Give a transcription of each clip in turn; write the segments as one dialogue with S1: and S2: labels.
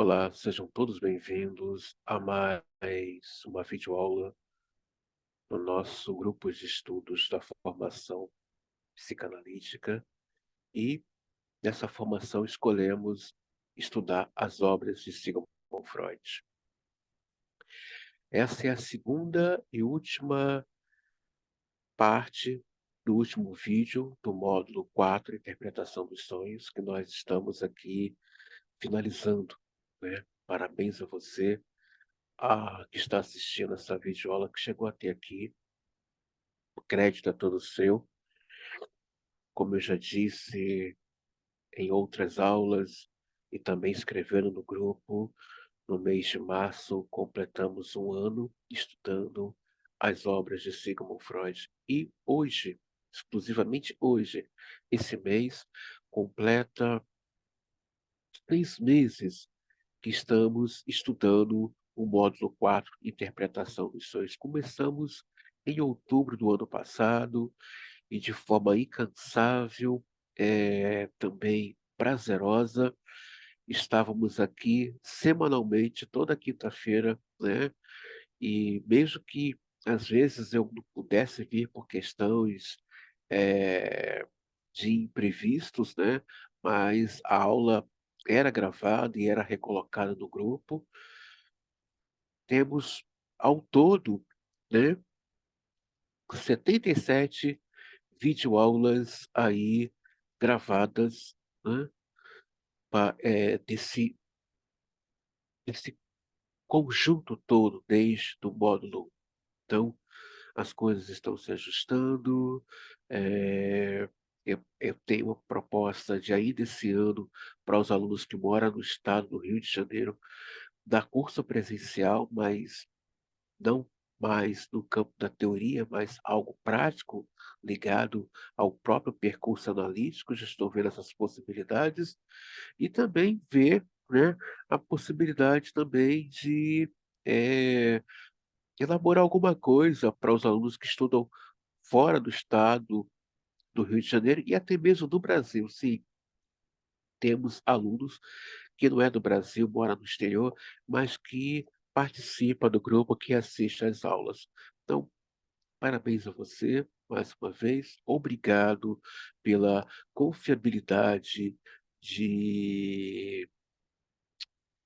S1: Olá, sejam todos bem-vindos a mais uma videoaula no nosso grupo de estudos da formação psicanalítica e nessa formação escolhemos estudar as obras de Sigmund Freud. Essa é a segunda e última parte do último vídeo do módulo 4, Interpretação dos Sonhos, que nós estamos aqui finalizando, né? Parabéns a você que está assistindo essa videoaula, que chegou até aqui. O crédito é todo seu. Como eu já disse em outras aulas e também escrevendo no grupo, no mês de março completamos um ano estudando as obras de Sigmund Freud. E hoje, exclusivamente hoje, esse mês completa 3 meses que estamos estudando o módulo 4, Interpretação dos Sonhos. Começamos em outubro do ano passado e de forma incansável, também prazerosa, estávamos aqui semanalmente, toda quinta-feira, né? E mesmo que às vezes eu não pudesse vir por questões eh, de imprevistos, né? Mas a aula era gravada e era recolocada no grupo. Temos ao todo, né, 77 videoaulas aí gravadas, né, desse conjunto todo, desde o módulo 1. Então, as coisas estão se ajustando. Eu tenho uma proposta de ainda esse ano para os alunos que moram no estado do Rio de Janeiro dar curso presencial, mas não mais no campo da teoria, mas algo prático ligado ao próprio percurso analítico. Já estou vendo essas possibilidades e também ver, né, a possibilidade também de eh, elaborar alguma coisa para os alunos que estudam fora do estado do Rio de Janeiro e até mesmo do Brasil. Sim, temos alunos que não é do Brasil, mora no exterior, mas que participa do grupo, que assiste às aulas. Então, parabéns a você, mais uma vez. Obrigado pela confiabilidade de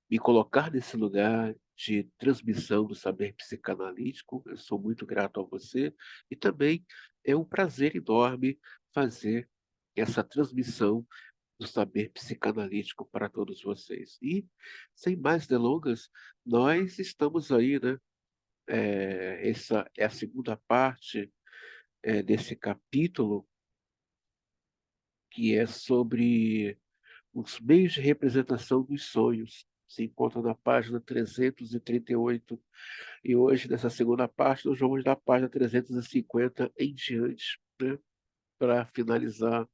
S1: me colocar nesse lugar de transmissão do saber psicanalítico. Eu sou muito grato a você e também é um prazer enorme fazer essa transmissão do saber psicanalítico para todos vocês. E, sem mais delongas, nós estamos aí, né? Essa é a segunda parte desse capítulo, que é sobre os meios de representação dos sonhos. Se encontra na página 338. E hoje, nessa segunda parte, nós vamos da página 350 em diante, né? Para finalizar.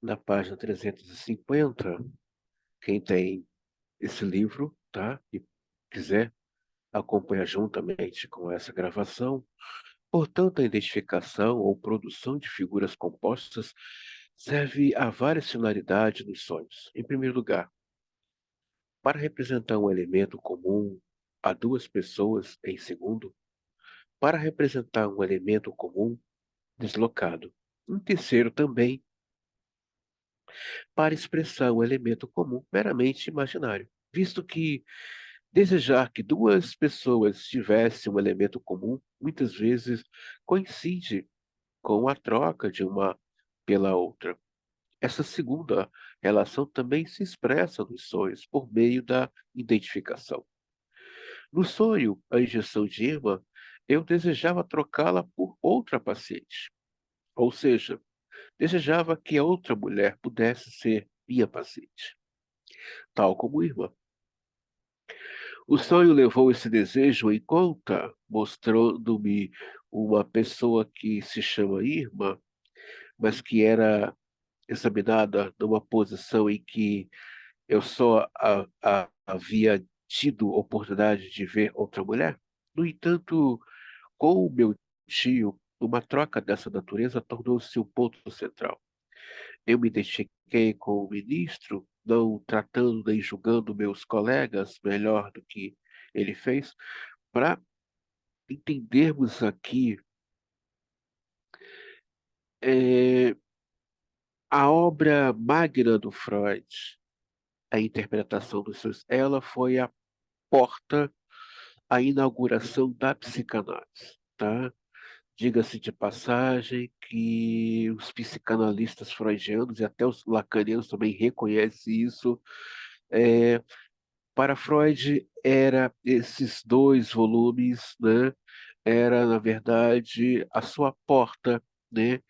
S1: Na página 350, quem tem esse livro, tá? E quiser acompanhar juntamente com essa gravação. Portanto, a identificação ou produção de figuras compostas serve a várias finalidades nos sonhos. Em primeiro lugar, para representar um elemento comum a duas pessoas. Em segundo, para representar um elemento comum deslocado. Em terceiro, também, para expressar um elemento comum meramente imaginário, visto que desejar que duas pessoas tivessem um elemento comum muitas vezes coincide com a troca de uma pela outra. Essa segunda relação também se expressa nos sonhos por meio da identificação. No sonho, a injeção de Irma, eu desejava trocá-la por outra paciente. Ou seja, desejava que a outra mulher pudesse ser minha paciente, tal como Irma. O sonho levou esse desejo em conta, mostrando-me uma pessoa que se chama Irma, mas que era examinada numa posição em que eu só havia tido oportunidade de ver outra mulher. No entanto, com o meu tio, uma troca dessa natureza tornou-se o ponto central. Eu me identifiquei com o ministro, não tratando nem julgando meus colegas melhor do que ele fez, para entendermos aqui eh, a obra magna do Freud, a interpretação dos seus, ela foi a porta à inauguração da psicanálise, tá? Diga-se de passagem que os psicanalistas freudianos e até os lacanianos também reconhecem isso. É, para Freud, era esses dois volumes, né? Era, na verdade, a sua porta, né?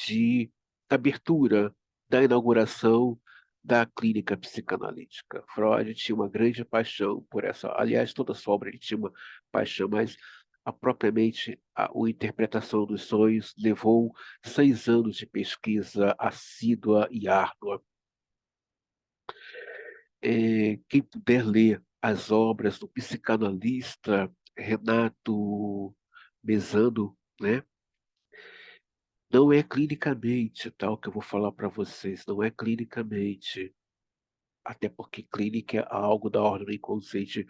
S1: De abertura da inauguração da clínica psicanalítica. Freud tinha uma grande paixão por essa, aliás, toda a sua obra ele tinha uma paixão, mas propriamente a interpretação dos sonhos levou 6 anos de pesquisa assídua e árdua. Quem puder ler as obras do psicanalista Renato Mesano, né? Não é clinicamente, tal, que eu vou falar para vocês, não é clinicamente, até porque clínica é algo da ordem do inconsciente,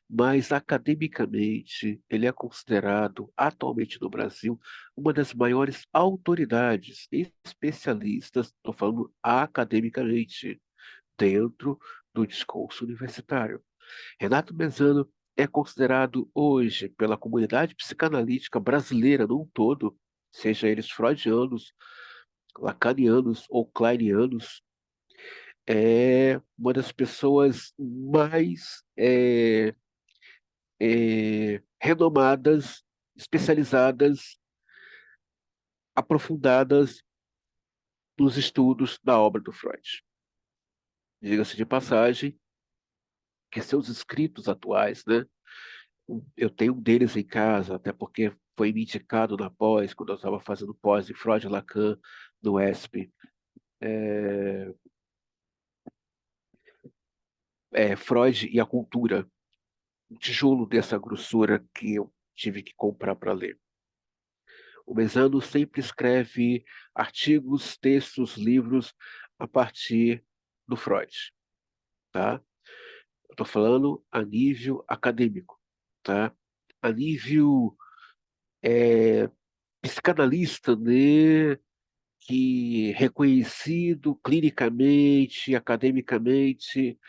S1: mas academicamente ele é considerado, atualmente no Brasil, uma das maiores autoridades especialistas, estou falando academicamente, dentro do discurso universitário. Renato Mesano é considerado hoje pela comunidade psicanalítica brasileira num todo, seja eles freudianos, lacanianos ou kleinianos, é uma das pessoas mais renomadas, especializadas, aprofundadas nos estudos da obra do Freud. Diga-se de passagem que seus escritos atuais, né? Eu tenho um deles em casa, até porque foi me indicado na pós, quando eu estava fazendo pós de Freud e Lacan no ESP. Freud e a Cultura, um tijolo dessa grossura que eu tive que comprar para ler. O Mesano sempre escreve artigos, textos, livros a partir do Freud, tá? Eu estou falando a nível acadêmico, tá? A nível psicanalista, né? Que reconhecido clinicamente, academicamente,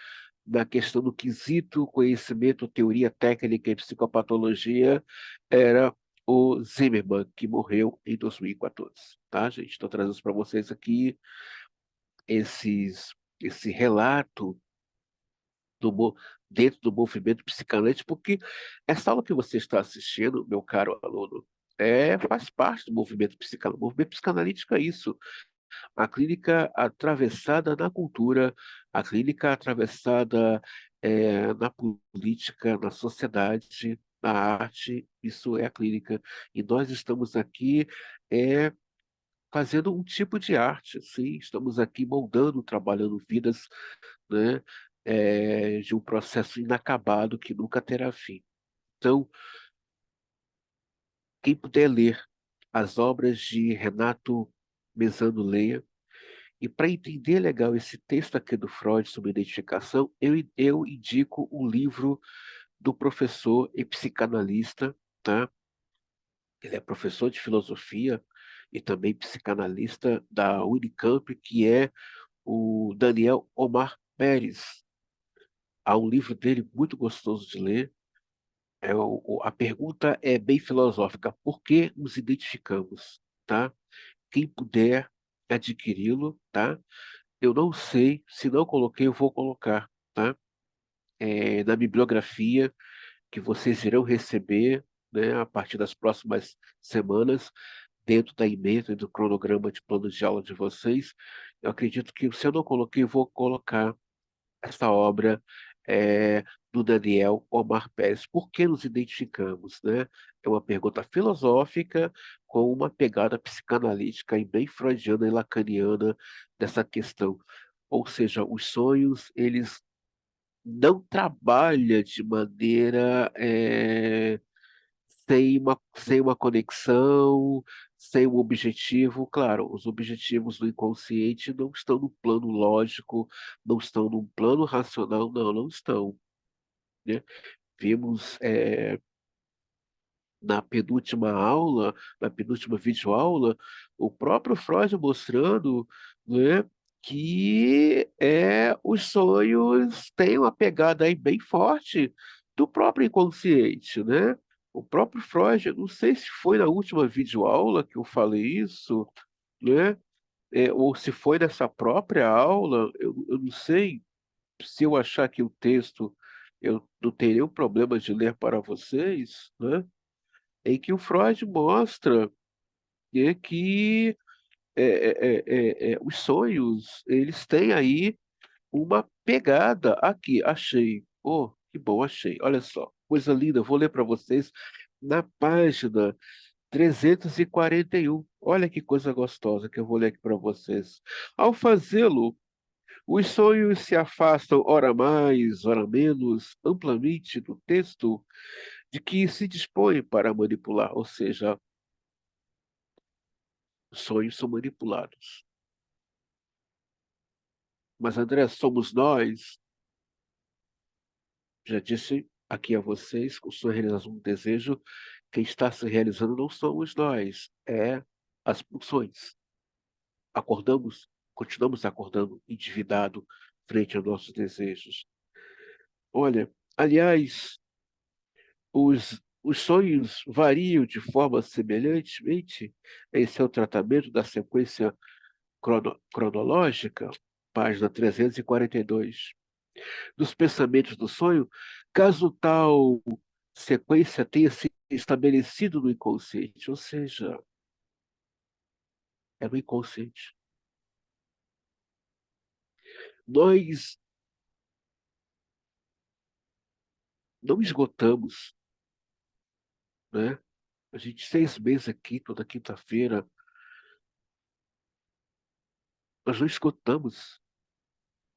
S1: na questão do quesito conhecimento, teoria técnica e psicopatologia, era o Zimmermann, que morreu em 2014. Tá, gente? Estou trazendo para vocês aqui esse relato do, dentro do movimento psicanalítico, porque essa aula que você está assistindo, meu caro aluno, faz parte do movimento psicanalítico. O movimento psicanalítico é isso, a clínica atravessada na cultura, a clínica atravessada na política, na sociedade, na arte, isso é a clínica. E nós estamos aqui fazendo um tipo de arte, sim, estamos aqui moldando, trabalhando vidas, né, de um processo inacabado que nunca terá fim. Então, quem puder ler as obras de Renato Mesano, leia. E para entender legal esse texto aqui do Freud sobre identificação, eu indico o livro do professor e psicanalista, tá? Ele é professor de filosofia e também psicanalista da Unicamp, que é o Daniel Omar Pérez. Há um livro dele muito gostoso de ler. A pergunta é bem filosófica: por que nos identificamos, tá? Quem puder adquiri-lo, tá? Eu não sei, se não coloquei, eu vou colocar, tá? Na bibliografia que vocês irão receber, né, a partir das próximas semanas, dentro da ementa e do cronograma de plano de aula de vocês. Eu acredito que, se eu não coloquei, eu vou colocar essa obra do Daniel Omar Pérez. Por que nos identificamos, né? É uma pergunta filosófica com uma pegada psicanalítica e bem freudiana e lacaniana dessa questão. Ou seja, os sonhos, eles não trabalham de maneira sem uma conexão, sem um objetivo. Claro, os objetivos do inconsciente não estão no plano lógico, não estão no plano racional, não, não estão, né? Vimos na penúltima aula, na penúltima videoaula, o próprio Freud mostrando, né, que os sonhos têm uma pegada aí bem forte do próprio inconsciente, né? O próprio Freud, eu não sei se foi na última videoaula que eu falei isso, né? Ou se foi nessa própria aula, eu não sei. Se eu achar aqui o texto, eu não tenho nenhum problema de ler para vocês, né? Em que o Freud mostra, que os sonhos, eles têm aí uma pegada. Aqui, achei. Oh, que bom, achei. Olha só, coisa linda. Vou ler para vocês na página 341. Olha que coisa gostosa que eu vou ler aqui para vocês. Ao fazê-lo, os sonhos se afastam, ora mais, ora menos, amplamente do texto de que se dispõe para manipular, ou seja, os sonhos são manipulados. Mas, André, somos nós, já disse aqui a vocês, que o sonho realiza um desejo, quem está se realizando não somos nós, as pulsões. Acordamos, continuamos acordando endividado frente aos nossos desejos. Olha, aliás, os sonhos variam de forma semelhantemente. Esse é o tratamento da sequência cronológica, página 342. Dos pensamentos do sonho, caso tal sequência tenha se estabelecido no inconsciente, ou seja, é no inconsciente. Nós não esgotamos, né? A gente, 6 meses aqui, toda quinta-feira, nós não esgotamos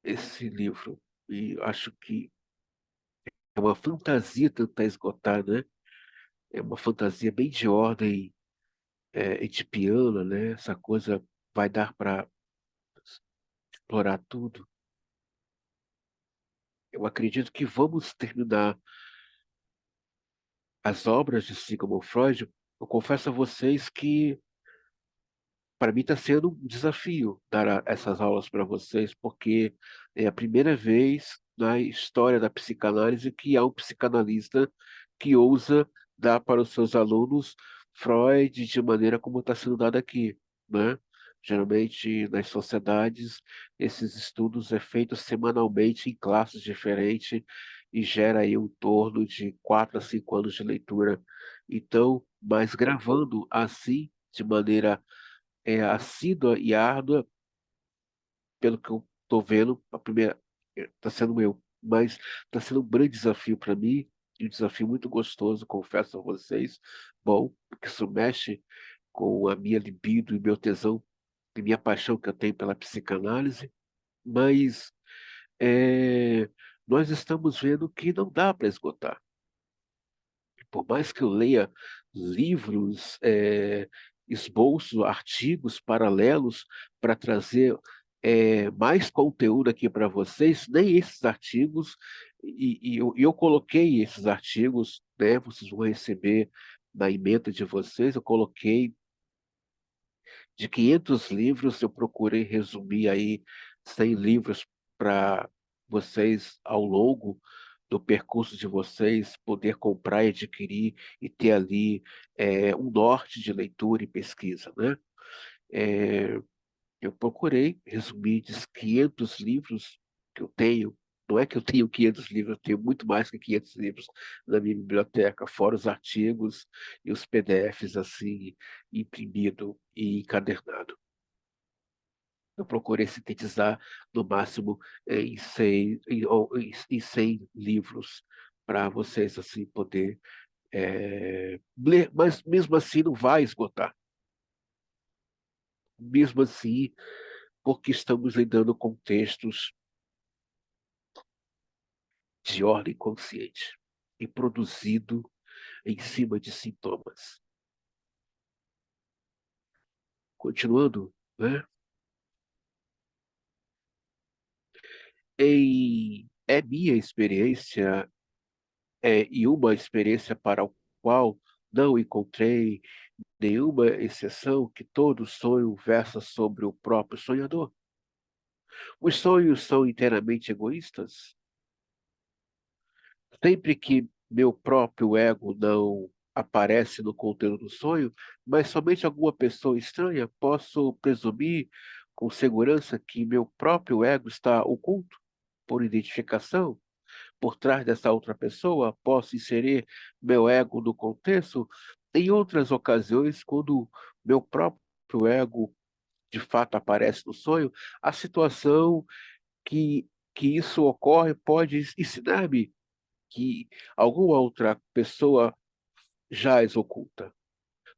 S1: esse livro. E acho que é uma fantasia tentar esgotar, né? É uma fantasia bem de ordem edipiana, né? Essa coisa vai dar para explorar tudo. Eu acredito que vamos terminar as obras de Sigmund Freud. Eu confesso a vocês que para mim está sendo um desafio dar essas aulas para vocês, porque é a primeira vez na história da psicanálise que há um psicanalista que ousa dar para os seus alunos Freud de maneira como está sendo dado aqui, né? Geralmente, nas sociedades, esses estudos é feito semanalmente em classes diferentes e gera aí um torno de 4 a 5 anos de leitura. Então, mas gravando assim, de maneira assídua e árdua, pelo que eu estou vendo, a primeira está sendo meu, mas está sendo um grande desafio para mim, e um desafio muito gostoso, confesso a vocês. Bom, porque isso mexe com a minha libido e meu tesão e minha paixão que eu tenho pela psicanálise, mas é, nós estamos vendo que não dá para esgotar. Por mais que eu leia livros, esboços, artigos paralelos para trazer mais conteúdo aqui para vocês, nem esses artigos, e eu coloquei esses artigos, né, vocês vão receber na ementa de vocês, eu coloquei de 500 livros, eu procurei resumir aí 100 livros para vocês ao longo do percurso de vocês poder comprar e adquirir e ter ali um norte de leitura e pesquisa, né? É, eu procurei resumir de 500 livros que eu tenho. Não é que eu tenho 500 livros, eu tenho muito mais que 500 livros na minha biblioteca, fora os artigos e os PDFs assim, imprimido e encadernado. Eu procurei sintetizar no máximo em 100 livros para vocês assim poder ler, mas mesmo assim não vai esgotar. Mesmo assim, porque estamos lidando com textos de ordem consciente e produzido em cima de sintomas. Continuando, né? É minha experiência, e uma experiência para a qual não encontrei nenhuma exceção, que todo sonho versa sobre o próprio sonhador. Os sonhos são inteiramente egoístas. Sempre que meu próprio ego não aparece no conteúdo do sonho, mas somente alguma pessoa estranha, posso presumir com segurança que meu próprio ego está oculto por identificação. Por trás dessa outra pessoa, posso inserir meu ego no contexto. Em outras ocasiões, quando meu próprio ego de fato aparece no sonho, a situação que isso ocorre pode ensinar-me que alguma outra pessoa jaz oculta.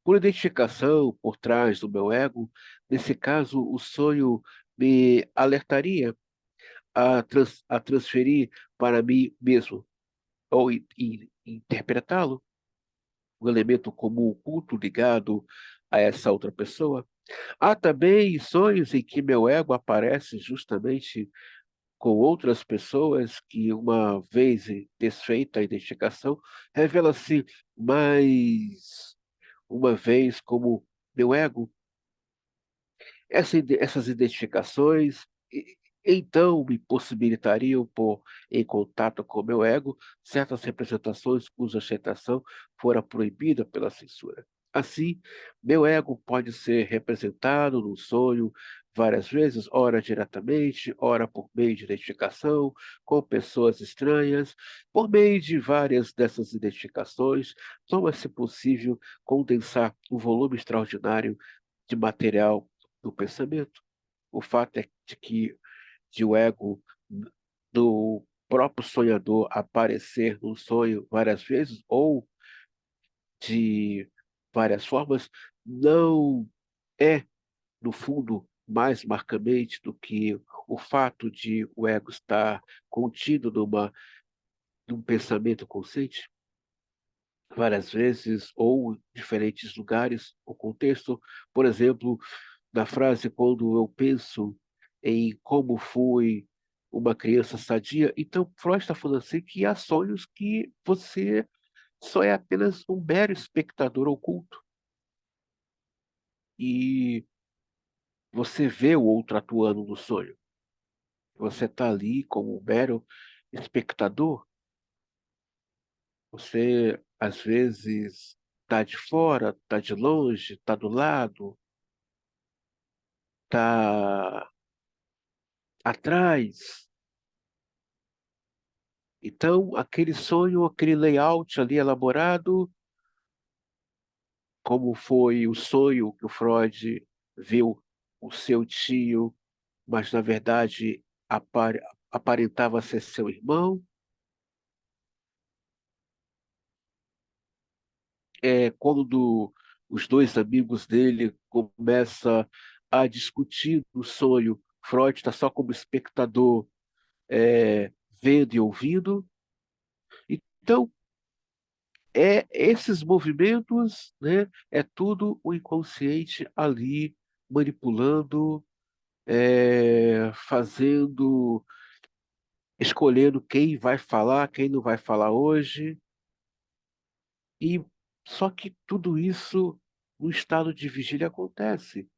S1: Por identificação por trás do meu ego, nesse caso, o sonho me alertaria a transferir para mim mesmo, ou interpretá-lo, um elemento comum oculto ligado a essa outra pessoa. Há também sonhos em que meu ego aparece justamente com outras pessoas que, uma vez desfeita a identificação, revela-se mais uma vez como meu ego. Essas identificações então me possibilitariam pôr em contato com meu ego certas representações cuja aceitação fora proibida pela censura. Assim, meu ego pode ser representado no sonho várias vezes, ora diretamente, ora por meio de identificação com pessoas estranhas. Por meio de várias dessas identificações, torna-se possível condensar um volume extraordinário de material do pensamento. O fato é de que de o ego do próprio sonhador aparecer no sonho várias vezes ou de várias formas não é, no fundo, mais marcante do que o fato de o ego estar contido num pensamento consciente várias vezes ou em diferentes lugares, o contexto. Por exemplo, na frase quando eu penso em como fui uma criança sadia, então Freud está falando assim que há sonhos que você só é apenas um mero espectador oculto e você vê o outro atuando no sonho. Você está ali como um mero espectador. Você às vezes está de fora, está de longe, está do lado, está atrás. Então, aquele sonho, aquele layout ali elaborado, como foi o sonho que o Freud viu o seu tio, mas na verdade aparentava ser seu irmão, quando os dois amigos dele começam a discutir o sonho, Freud está só como espectador, vendo e ouvindo. Então, esses movimentos, né, é tudo o inconsciente ali manipulando, fazendo, escolhendo quem vai falar, quem não vai falar hoje. E só que tudo isso no estado de vigília acontece.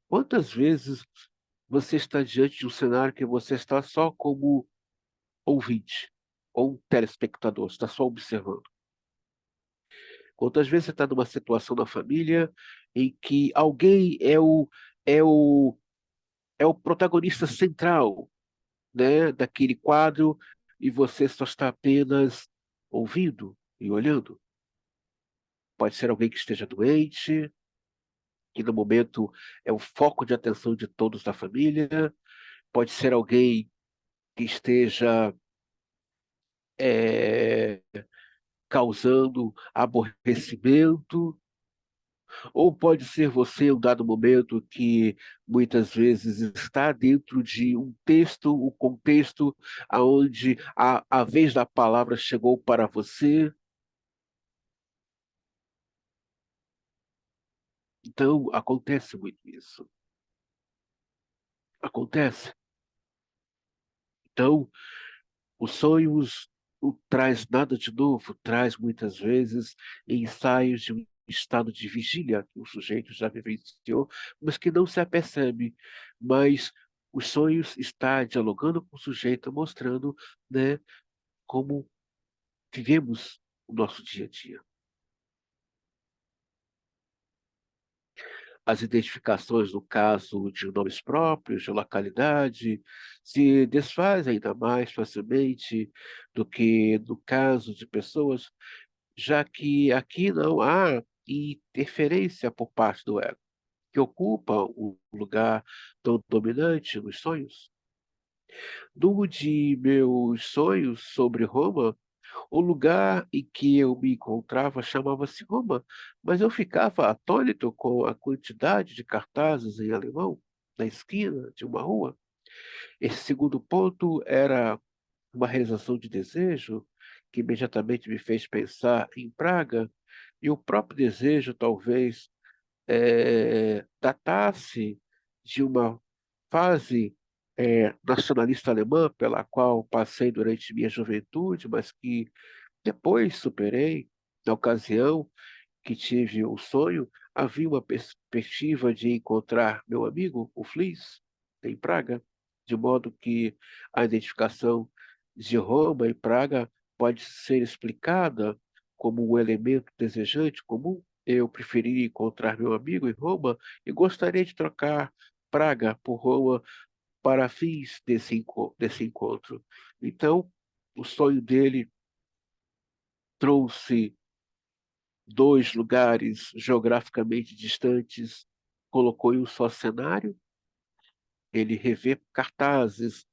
S1: Quantas vezes você está diante de um cenário que você está só como ouvinte ou um telespectador, está só observando? Quantas vezes você está numa situação da família em que alguém é o, é o protagonista central, né, daquele quadro e você só está apenas ouvindo e olhando? Pode ser alguém que esteja doente, que no momento é o foco de atenção de todos da família. Pode ser alguém que esteja é, causando aborrecimento. Ou pode ser você, em um dado momento, que muitas vezes está dentro de um texto, um contexto, onde a vez da palavra chegou para você. Então, acontece muito isso. Acontece. Então, os sonhos não traz nada de novo, traz muitas vezes ensaios de um estado de vigília que o sujeito já vivenciou, mas que não se apercebe. Mas os sonhos está dialogando com o sujeito, mostrando, né, como vivemos o nosso dia a dia. As identificações, no caso de nomes próprios, de localidade, se desfazem ainda mais facilmente do que no caso de pessoas, já que aqui não há interferência por parte do ego, que ocupa um lugar tão dominante nos sonhos. No de meus sonhos sobre Roma, o lugar em que eu me encontrava chamava-se Roma, mas eu ficava atônito com a quantidade de cartazes em alemão na esquina de uma rua. Esse segundo ponto era uma realização de desejo que imediatamente me fez pensar em Praga, e o próprio desejo talvez datasse de uma fase nacionalista alemã pela qual passei durante minha juventude, mas que depois superei. Na ocasião que tive o sonho, havia uma perspectiva de encontrar meu amigo, o Flis, em Praga, de modo que a identificação de Roma e Praga pode ser explicada como um elemento desejante comum. Eu preferiria encontrar meu amigo em Roma e gostaria de trocar Praga por Roma para fins desse encontro. Então, o sonho dele trouxe dois lugares geograficamente distantes, colocou em um só cenário. Ele revê cartazes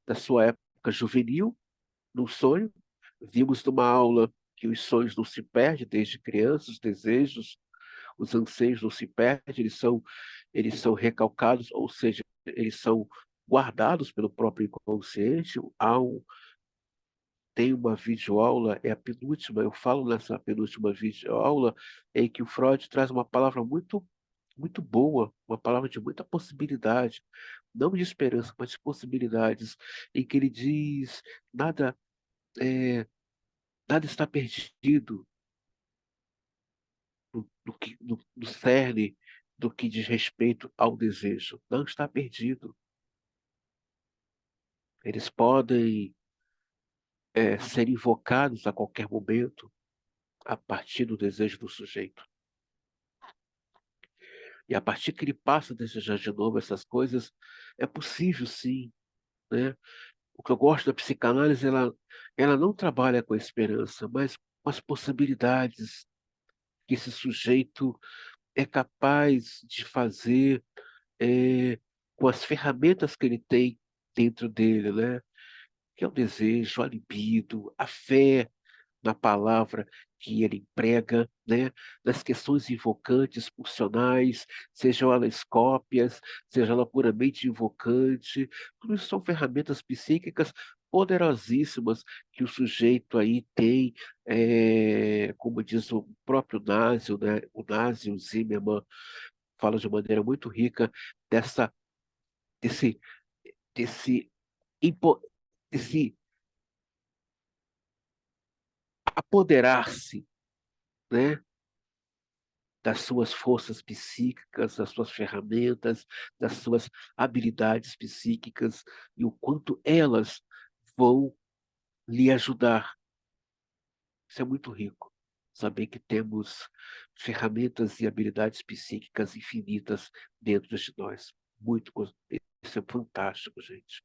S1: da sua época juvenil, num sonho. Vimos numa aula que os sonhos não se perdem desde criança, os desejos, os anseios não se perdem, eles são recalcados, ou seja, eles são guardados pelo próprio inconsciente. Tem uma videoaula, é a penúltima, eu falo nessa penúltima videoaula, em que o Freud traz uma palavra muito boa, uma palavra de muita possibilidade, não de esperança, mas de possibilidades, em que ele diz nada, é, nada está perdido no cerne do que diz respeito ao desejo. Não está perdido. Eles podem ser invocados a qualquer momento a partir do desejo do sujeito. E a partir que ele passa a desejar de novo essas coisas, é possível sim, né? O que eu gosto da psicanálise, ela não trabalha com a esperança, mas com as possibilidades que esse sujeito é capaz de fazer com as ferramentas que ele tem dentro dele, né? Que é o desejo, a libido, a fé na palavra que ele emprega, né? Nas questões invocantes, pulsionais, sejam elas cópias, seja ela puramente invocante, tudo isso são ferramentas psíquicas poderosíssimas que o sujeito aí tem, como diz o próprio Nasio, né? O Nasio, o Zimmermann, fala de maneira muito rica dessa, desse, desse, impo- desse apoderar-se, né? Das suas forças psíquicas, das suas ferramentas, das suas habilidades psíquicas e o quanto elas vão lhe ajudar. Isso é muito rico. Saber que temos ferramentas e habilidades psíquicas infinitas dentro de nós. Muito, isso é fantástico, gente.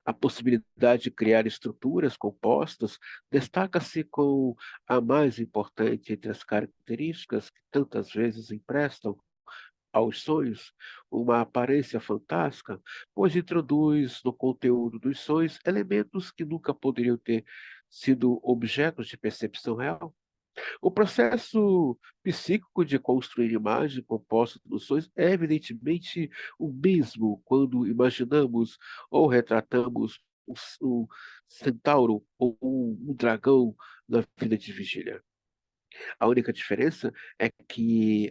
S1: A possibilidade de criar estruturas compostas destaca-se com a mais importante entre as características que tantas vezes emprestam aos sonhos uma aparência fantástica, pois introduz no conteúdo dos sonhos elementos que nunca poderiam ter sido objetos de percepção real. O processo psíquico de construir imagem composta de noções é evidentemente o mesmo quando imaginamos ou retratamos um centauro ou um dragão na vida de vigília. A única diferença é que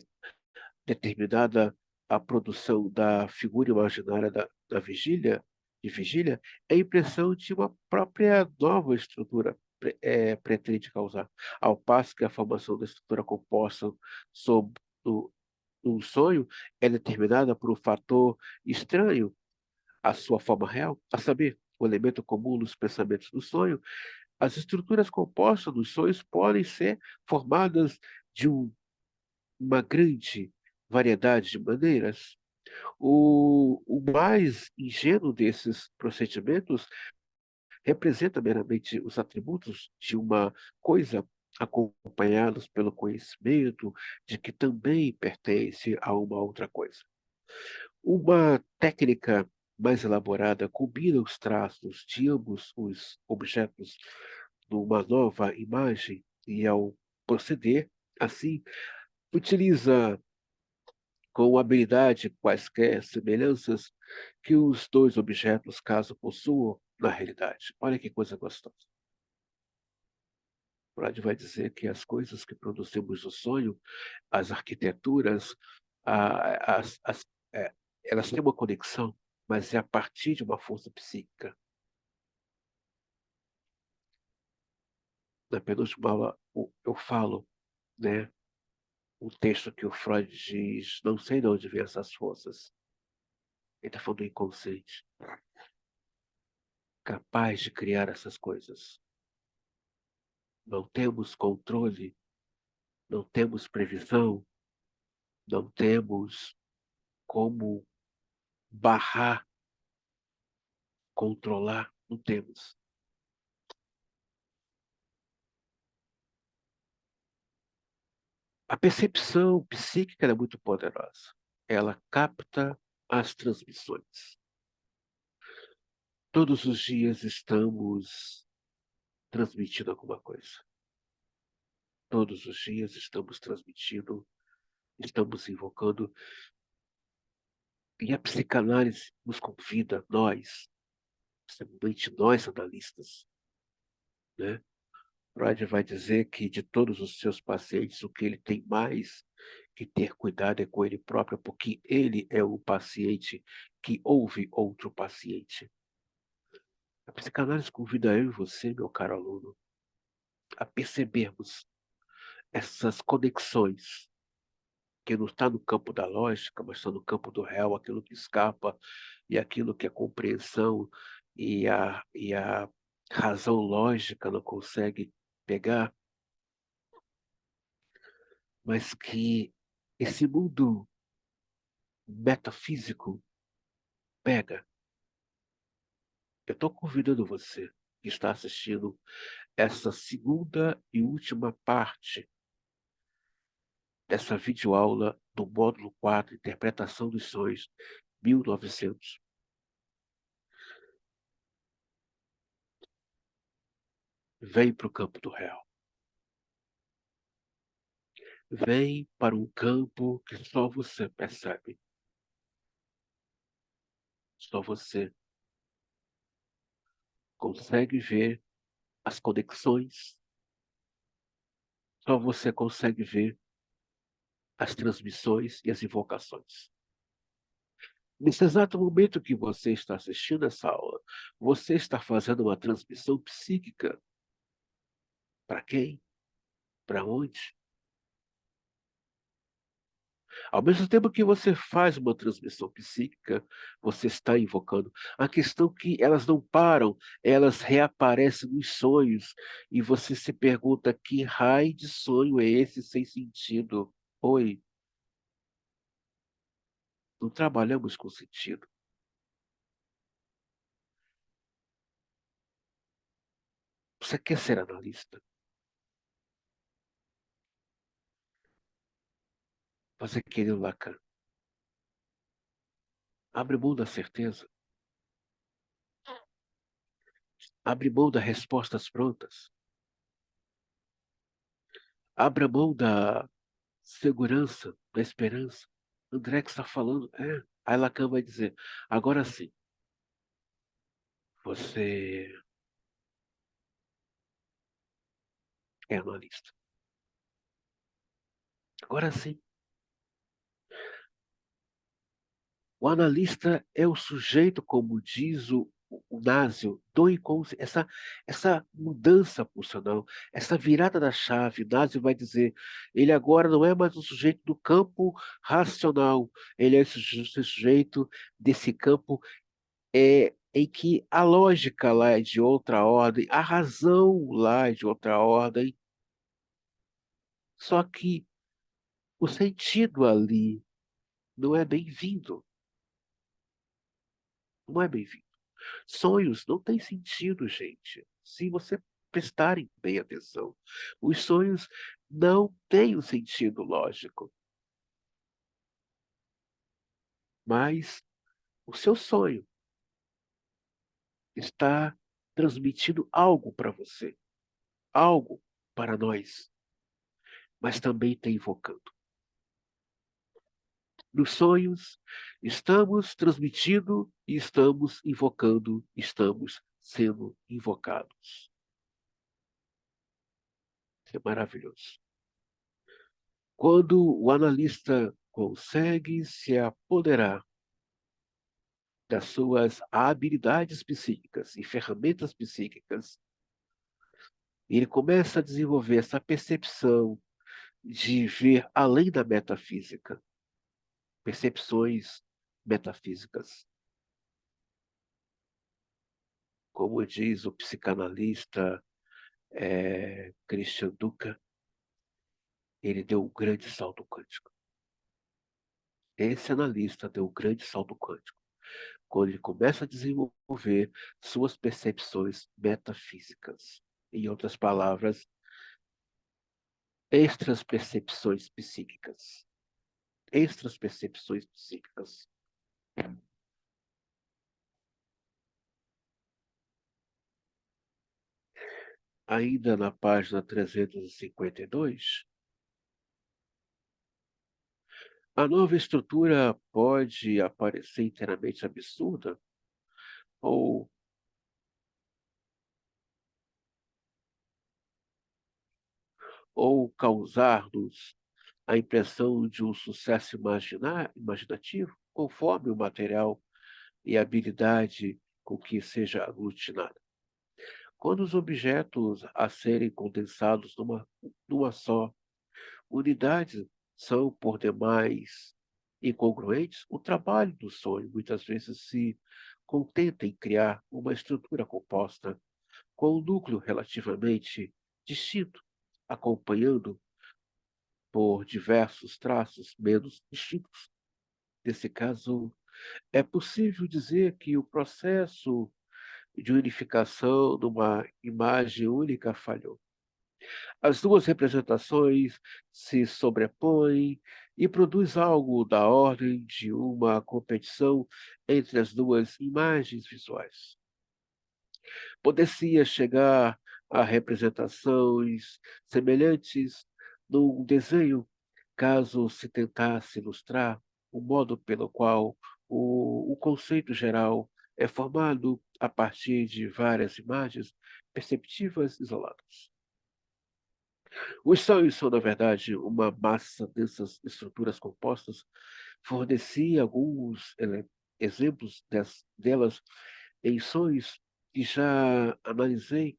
S1: determinada a produção da figura imaginária da vigília, de vigília, é a impressão de uma própria nova estrutura pretende causar, ao passo que a formação da estrutura composta sob o, um sonho é determinada por um fator estranho à sua forma real, a saber, o elemento comum nos pensamentos do sonho. As estruturas compostas dos sonhos podem ser formadas de uma grande variedade de maneiras. O mais ingênuo desses procedimentos representa meramente os atributos de uma coisa acompanhados pelo conhecimento de que também pertence a uma outra coisa. Uma técnica mais elaborada combina os traços de ambos os objetos numa nova imagem e, ao proceder assim, utiliza com habilidade quaisquer semelhanças que os dois objetos, caso possuam, na realidade. Olha que coisa gostosa. Freud vai dizer que as coisas que produzimos no sonho, as arquiteturas, as, é, elas têm uma conexão, mas é a partir de uma força psíquica. Na penúltima aula, eu falo, né, um texto que o Freud diz, não sei de onde vêm essas forças. Ele está falando do inconsciente, capaz de criar essas coisas. Não temos controle, não temos previsão, não temos como barrar, controlar, não temos. A percepção psíquica é muito poderosa. Ela capta as transmissões. Todos os dias estamos transmitindo alguma coisa. Todos os dias estamos transmitindo, estamos invocando. E a psicanálise nos convida, nós, principalmente nós analistas, né? Freud vai dizer que de todos os seus pacientes, o que ele tem mais que ter cuidado é com ele próprio, porque ele é o paciente que ouve outro paciente. A psicanálise convida eu e você, meu caro aluno, a percebermos essas conexões que não está no campo da lógica, mas está no campo do real, aquilo que escapa e aquilo que a compreensão e a razão lógica não consegue pegar, mas que esse mundo metafísico pega. Eu estou convidando você que está assistindo essa segunda e última parte dessa videoaula do módulo 4, Interpretação dos Sonhos, 1900. Vem para o campo do real. Vem para um campo que só você percebe. Só você consegue ver as conexões. Só você consegue ver as transmissões e as invocações. Nesse exato momento que você está assistindo essa aula, você está fazendo uma transmissão psíquica. Para quem? Para onde? Ao mesmo tempo que você faz uma transmissão psíquica, você está invocando. A questão é que elas não param, elas reaparecem nos sonhos. E você se pergunta: que raio de sonho é esse sem sentido? Oi, não trabalhamos com sentido. Você quer ser analista? Você quer ir no Lacan? Abre mão da certeza. Abre mão das respostas prontas. Abra mão da segurança, da esperança. André que está falando, é. Aí Lacan vai dizer, agora sim, você é analista. Agora sim, o analista é o sujeito, como diz o Násio, essa mudança funcional, essa virada da chave. Násio vai dizer, ele agora não é mais o sujeito do campo racional, ele é esse sujeito desse campo em que a lógica lá é de outra ordem, a razão lá é de outra ordem, só que o sentido ali não é bem-vindo, não é bem-vindo. Sonhos não têm sentido, gente. Se você prestarem bem atenção, os sonhos não têm um sentido lógico, mas o seu sonho está transmitindo algo para você, algo para nós, mas também está invocando. Nos sonhos, estamos transmitindo e estamos invocando, estamos sendo invocados. Isso é maravilhoso. Quando o analista consegue se apoderar das suas habilidades psíquicas e ferramentas psíquicas, ele começa a desenvolver essa percepção de ver além da metafísica, percepções metafísicas. Como diz o psicanalista Christian Duca, ele deu um grande salto quântico. Esse analista deu um grande salto quântico quando ele começa a desenvolver suas percepções metafísicas. Em outras palavras, extras percepções psíquicas. Extras percepções psíquicas. Ainda na página 352, a nova estrutura pode aparecer inteiramente absurda ou, ou causar-nos a impressão de um sucesso imaginativo, conforme o material e a habilidade com que seja aglutinada. Quando os objetos a serem condensados numa só unidade são, por demais, incongruentes, o trabalho do sonho muitas vezes se contenta em criar uma estrutura composta com um núcleo relativamente distinto, acompanhando por diversos traços menos distintos. Nesse caso, é possível dizer que o processo de unificação de uma imagem única falhou. As duas representações se sobrepõem e produz algo da ordem de uma competição entre as duas imagens visuais. Poderia chegar a representações semelhantes num desenho, caso se tentasse ilustrar o modo pelo qual o conceito geral é formado a partir de várias imagens perceptivas isoladas. Os sonhos são, na verdade, uma massa dessas estruturas compostas. Forneci alguns exemplos delas em sonhos que já analisei.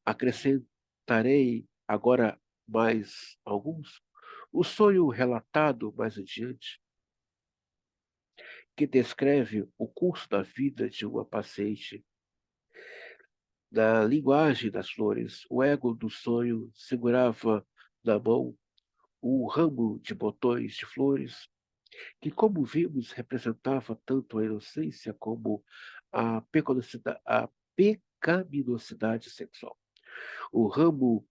S1: Acrescentarei agora mais alguns. O sonho relatado mais adiante, que descreve o curso da vida de uma paciente. Na linguagem das flores, o ego do sonho segurava na mão o ramo de botões de flores, que, como vimos, representava tanto a inocência como a pecaminosidade sexual. O ramo,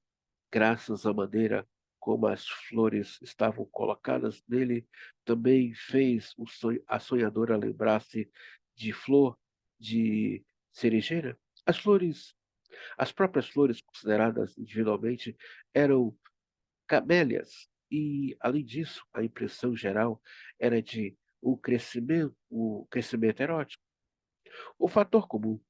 S1: graças à maneira como as flores estavam colocadas nele, também fez a sonhadora lembrar-se de flor de cerejeira. As flores, as próprias flores consideradas individualmente, eram camélias. E, além disso, a impressão geral era de o crescimento erótico. O fator comum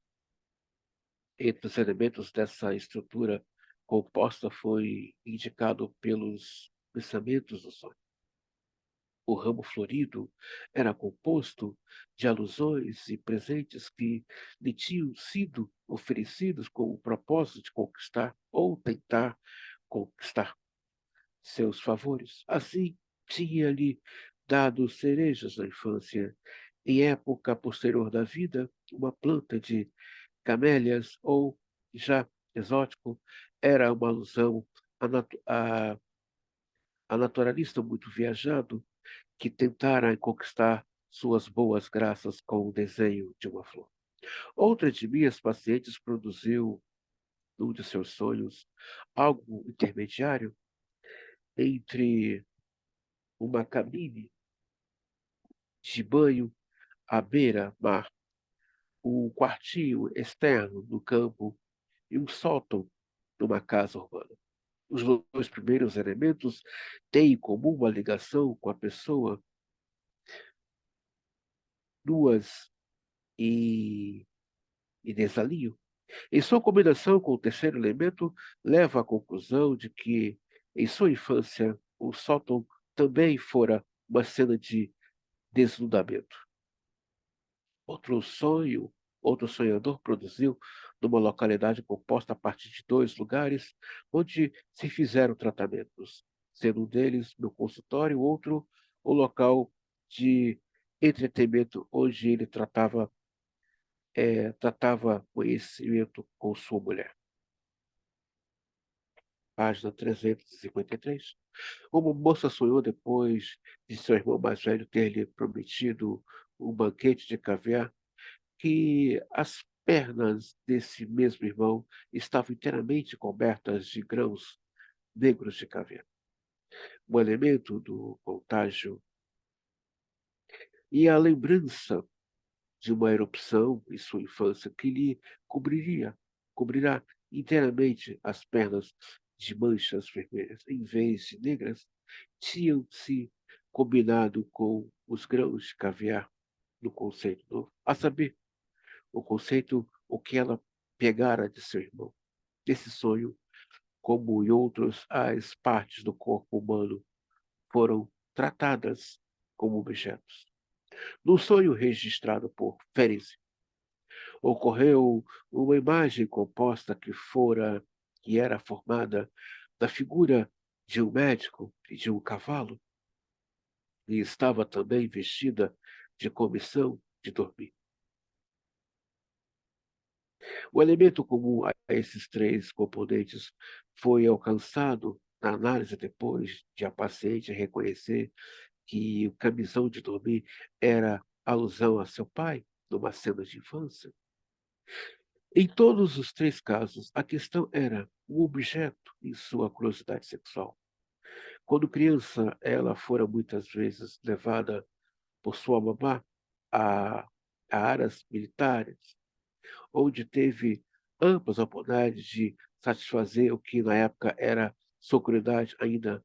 S1: entre os elementos dessa estrutura composta foi indicado pelos pensamentos do sonho. O ramo florido era composto de alusões e presentes que lhe tinham sido oferecidos com o propósito de conquistar ou tentar conquistar seus favores. Assim, tinha-lhe dado cerejas na infância. Em época posterior da vida, uma planta de camélias ou já exótico era uma alusão a naturalista muito viajado que tentara conquistar suas boas graças com o desenho de uma flor. Outra de minhas pacientes produziu, num de seus sonhos, algo intermediário entre uma cabine de banho à beira-mar, um quartinho externo no campo e um sótão numa casa urbana. Os dois primeiros elementos têm em comum uma ligação com a pessoa, duas e, e desalinho. Em sua combinação com o terceiro elemento, leva à conclusão de que, em sua infância, o sótão também fora uma cena de desnudamento. Outro sonho, outro sonhador produziu, numa localidade composta a partir de dois lugares, onde se fizeram tratamentos, sendo um deles meu consultório, outro o local de entretenimento onde ele tratava conhecimento com sua mulher. Página 353. Uma moça sonhou depois de seu irmão mais velho ter lhe prometido um banquete de caviar que as pernas desse mesmo irmão estavam inteiramente cobertas de grãos negros de caviar, um elemento do contágio e a lembrança de uma erupção em sua infância que lhe cobrirá inteiramente as pernas de manchas vermelhas, em vez de negras, tinham se combinado com os grãos de caviar no conceito novo, a saber, o conceito o que ela pegara de seu irmão. Esse sonho, como em outros, as partes do corpo humano foram tratadas como objetos. No sonho registrado por Ferenczi, ocorreu uma imagem composta que era formada da figura de um médico e de um cavalo, e estava também vestida de comissão de dormir. O elemento comum a esses três componentes foi alcançado na análise depois de a paciente reconhecer que o camisão de dormir era alusão a seu pai, numa cena de infância. Em todos os três casos, a questão era o objeto e sua curiosidade sexual. Quando criança, ela fora muitas vezes levada por sua mamá a, a áreas militares, onde teve amplas oportunidades de satisfazer o que na época era sua curiosidade ainda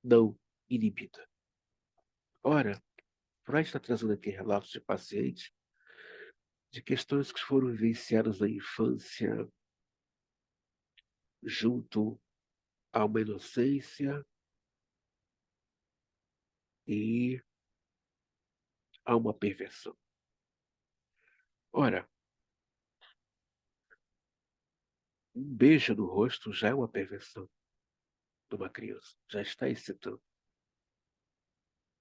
S1: não inibida. Ora, Freud está trazendo aqui relatos de pacientes de questões que foram vivenciadas na infância junto a uma inocência e a uma perversão. Ora, um beijo no rosto já é uma perversão de uma criança, já está excitando.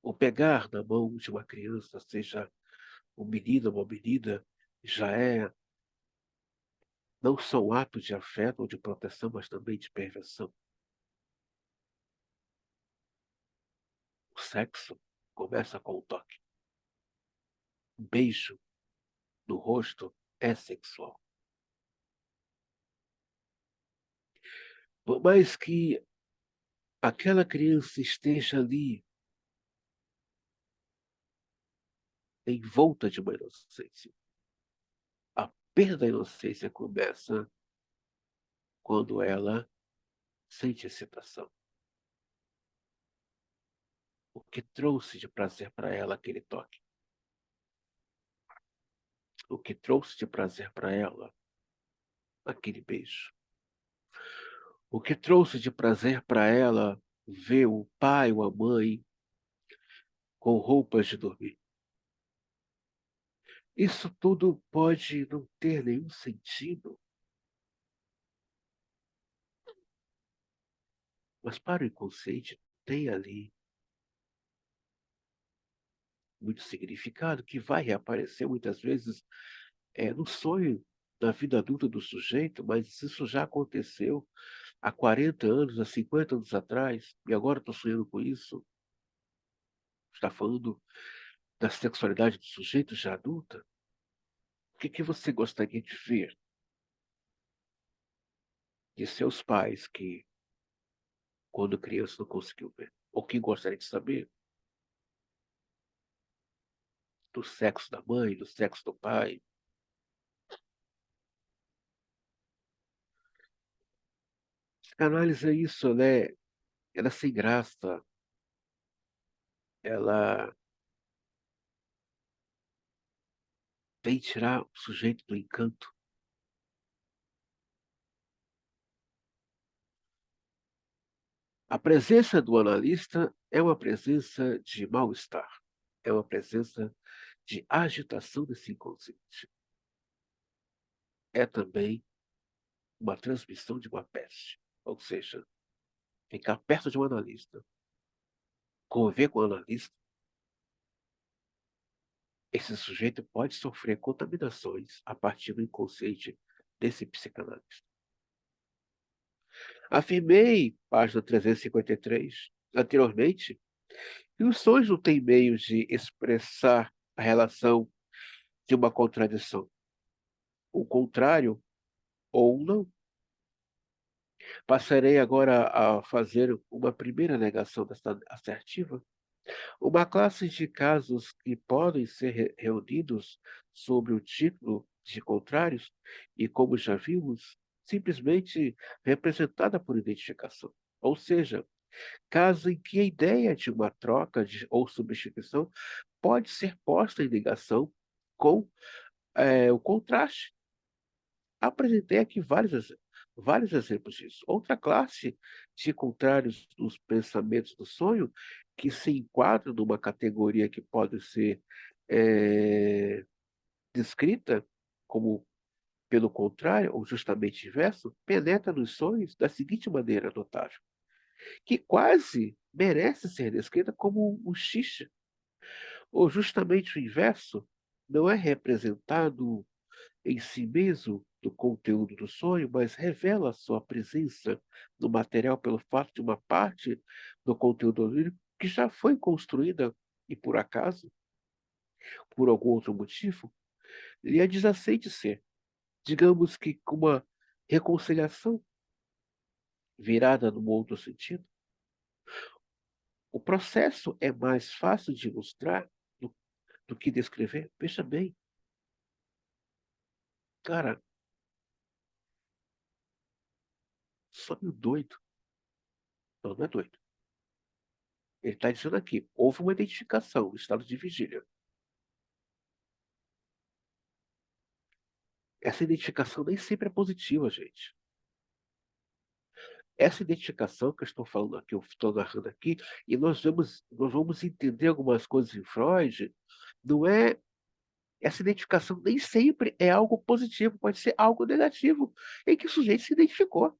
S1: O pegar na mão de uma criança, seja um menino ou uma menina, já é não só um ato de afeto ou de proteção, mas também de perversão. O sexo começa com o toque. Um beijo no rosto é sexual. Por mais que aquela criança esteja ali envolta de uma inocência, a perda da inocência começa quando ela sente excitação. O que trouxe de prazer para ela aquele toque? O que trouxe de prazer para ela aquele beijo? O que trouxe de prazer para ela ver o pai ou a mãe com roupas de dormir. Isso tudo pode não ter nenhum sentido, mas para o inconsciente tem ali muito significado que vai reaparecer muitas vezes no sonho da vida adulta do sujeito, mas isso já aconteceu há 40 anos, há 50 anos atrás, e agora estou sonhando com isso. Está falando da sexualidade do sujeito já adulta? O que você gostaria de ver de seus pais que, quando criança, não conseguiu ver? Ou que gostaria de saber do sexo da mãe, do sexo do pai? Psicanálise é isso, né? Ela é sem graça, ela vem tirar o sujeito do encanto. A presença do analista é uma presença de mal-estar, é uma presença de agitação desse inconsciente. É também uma transmissão de uma peste, ou seja, ficar perto de um analista, conviver com o analista, esse sujeito pode sofrer contaminações a partir do inconsciente desse psicanalista. Afirmei, página 353, anteriormente, que os sonhos não têm meios de expressar a relação de uma contradição, o contrário ou não. Passarei agora a fazer uma primeira negação desta assertiva. Uma classe de casos que podem ser reunidos sob o título de contrários, e como já vimos, simplesmente representada por identificação. Ou seja, caso em que a ideia de uma troca ou substituição pode ser posta em ligação com o contraste. Apresentei aqui vários exemplos disso. Outra classe de contrários dos pensamentos do sonho, que se enquadram numa categoria que pode ser eh, descrita como pelo contrário, ou justamente inverso, penetra nos sonhos da seguinte maneira notável, que quase merece ser descrita como um xixi, ou justamente o inverso, não é representado em si mesmo do conteúdo do sonho, mas revela sua presença no material pelo fato de uma parte do conteúdo onírico que já foi construída e, por acaso, por algum outro motivo, lhe é desaceite ser. Digamos que com uma reconciliação virada num outro sentido. O processo é mais fácil de ilustrar do, do que descrever. Veja bem, cara, sonho doido. Não, não é doido. Ele está dizendo aqui, houve uma identificação, estado de vigília. Essa identificação nem sempre é positiva, gente. Essa identificação que eu estou falando aqui, eu estou narrando aqui, e nós vamos entender algumas coisas em Freud, não é. Essa identificação nem sempre é algo positivo, pode ser algo negativo, em que o sujeito se identificou.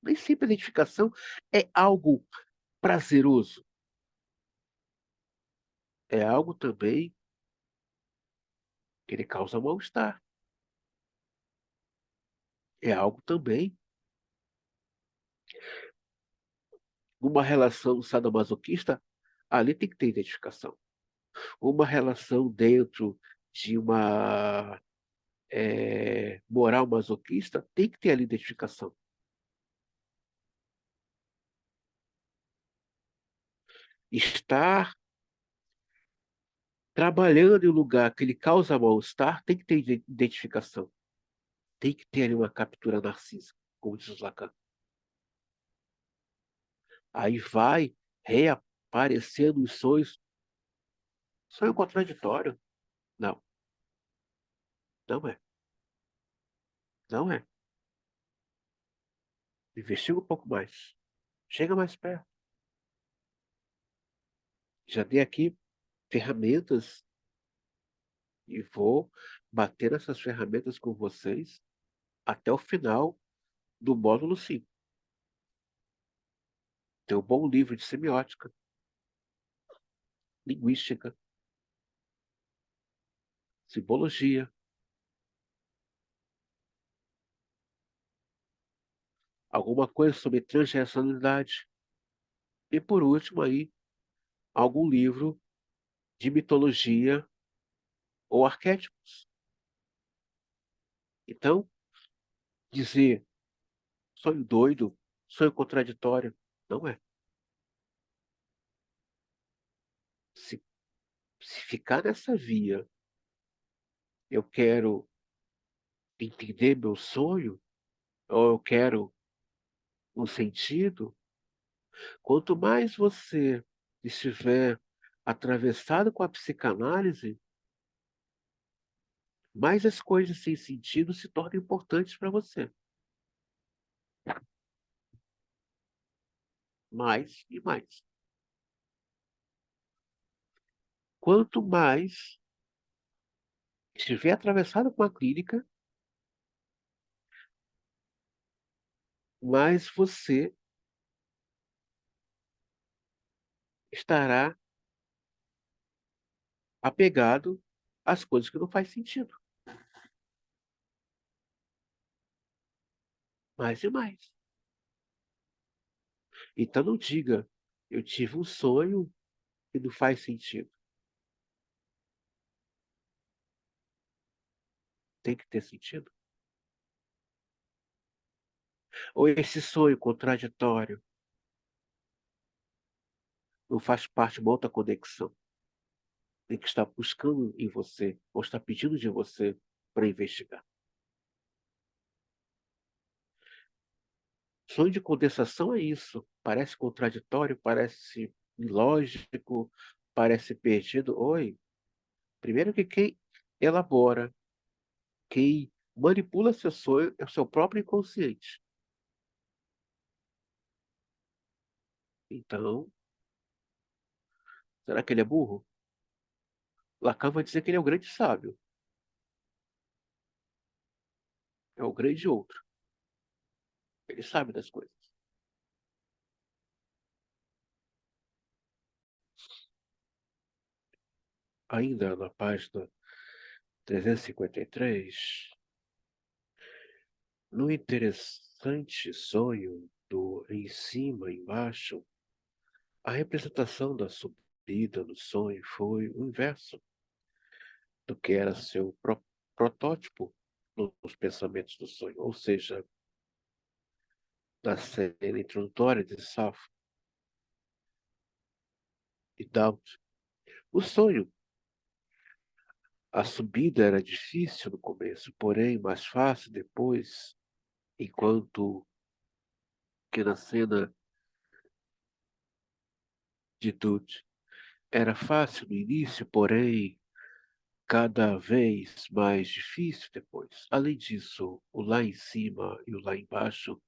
S1: Nem sempre a identificação é algo prazeroso. É algo também que ele causa mal-estar. É algo também, numa relação sadomasoquista, ali tem que ter identificação. Uma relação dentro de uma moral masoquista, tem que ter ali identificação. Estar trabalhando em um lugar que lhe causa mal-estar, tem que ter identificação. Tem que ter ali uma captura narcísica, como diz Lacan. Aí vai reaparecendo os sonhos. Sonho contraditório? Não, não é. Não é. Investiga um pouco mais. Chega mais perto. Já dei aqui ferramentas e vou bater essas ferramentas com vocês até o final do módulo 5. Tem um bom livro de semiótica, linguística, simbologia, alguma coisa sobre transgeracionalidade e, por último, aí, algum livro de mitologia ou arquétipos. Então, dizer sonho doido, sonho contraditório, não é. Se, se ficar nessa via, eu quero entender meu sonho, ou eu quero um sentido, quanto mais você estiver atravessado com a psicanálise, mais as coisas sem sentido se tornam importantes para você. Mais e mais. Quanto mais estiver atravessado com a clínica, mais você estará apegado às coisas que não faz sentido. Mais e mais. Então não diga, eu tive um sonho que não faz sentido. Tem que ter sentido. Ou esse sonho contraditório não faz parte de uma outra conexão. Tem que estar buscando em você, ou está pedindo de você para investigar. Sonho de condensação é isso. Parece contraditório, parece ilógico, parece perdido. Oi, primeiro que quem elabora, quem manipula seu sonho é o seu próprio inconsciente. Então, será que ele é burro? Lacan vai dizer que ele é o grande sábio, é o grande outro. Ele sabe das coisas. Ainda na página 353, no interessante sonho do em cima e embaixo, a representação da subida no sonho foi o inverso do que era seu protótipo nos pensamentos do sonho, ou seja, na cena introdutória de Safo e Dowd. O sonho, a subida era difícil no começo, porém mais fácil depois, enquanto que na cena de Dud era fácil no início, porém cada vez mais difícil depois. Além disso, o lá em cima e o lá embaixo,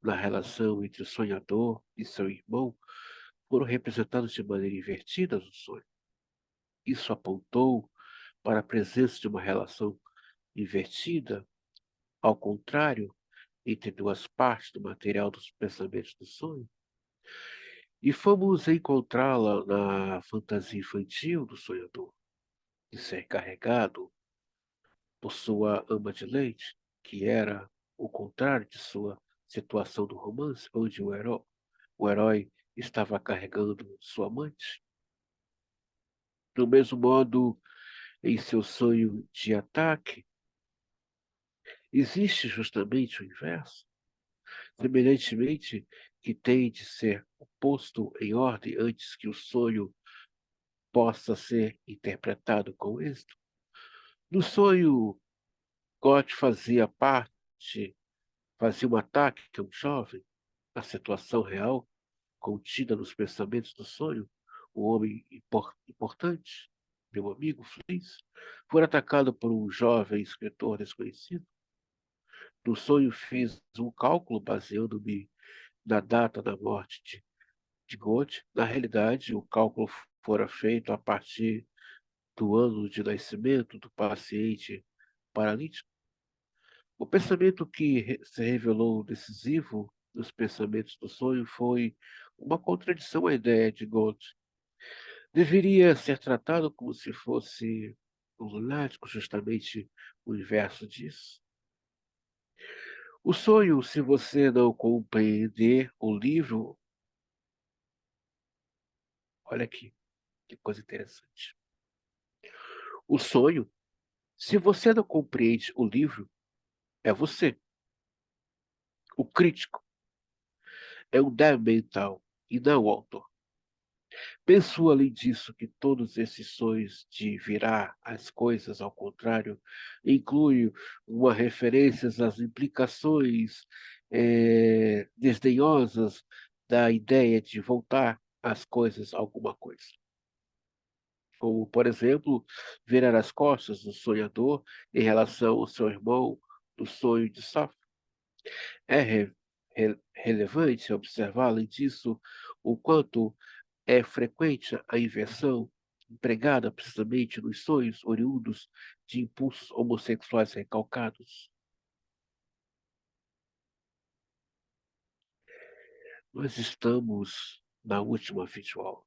S1: na relação entre o sonhador e seu irmão, foram representados de maneira invertida no sonho. Isso apontou para a presença de uma relação invertida, ao contrário, entre duas partes do material dos pensamentos do sonho. E fomos encontrá-la na fantasia infantil do sonhador, de ser carregado por sua ama de leite, que era o contrário de sua situação do romance, onde o herói estava carregando sua amante. Do mesmo modo, em seu sonho de ataque, existe justamente o inverso, semelhantemente que tem de ser posto em ordem antes que o sonho possa ser interpretado com êxito. No sonho, God fazia um ataque a um jovem. Na situação real, contida nos pensamentos do sonho, o homem importante, meu amigo Feliz, foi atacado por um jovem escritor desconhecido. No sonho fiz um cálculo baseando-me da data da morte de Goethe. Na realidade, o cálculo fora feito a partir do ano de nascimento do paciente paralítico. O pensamento que se revelou decisivo nos pensamentos do sonho foi uma contradição à ideia de Goethe. Deveria ser tratado como se fosse um lunático, justamente o inverso disso. O sonho, se você não compreender o livro, olha aqui, que coisa interessante. O sonho, se você não compreende o livro, é você, o crítico, é um débil mental e não o autor. Penso, além disso, que todos esses sonhos de virar as coisas ao contrário incluem uma referência às implicações desdenhosas da ideia de voltar as coisas a alguma coisa. Como, por exemplo, virar as costas do sonhador em relação ao seu irmão do sonho de Safo. É relevante observar, além disso, o quanto é frequente a inversão empregada precisamente nos sonhos oriundos de impulsos homossexuais recalcados. Nós estamos na última videoaula.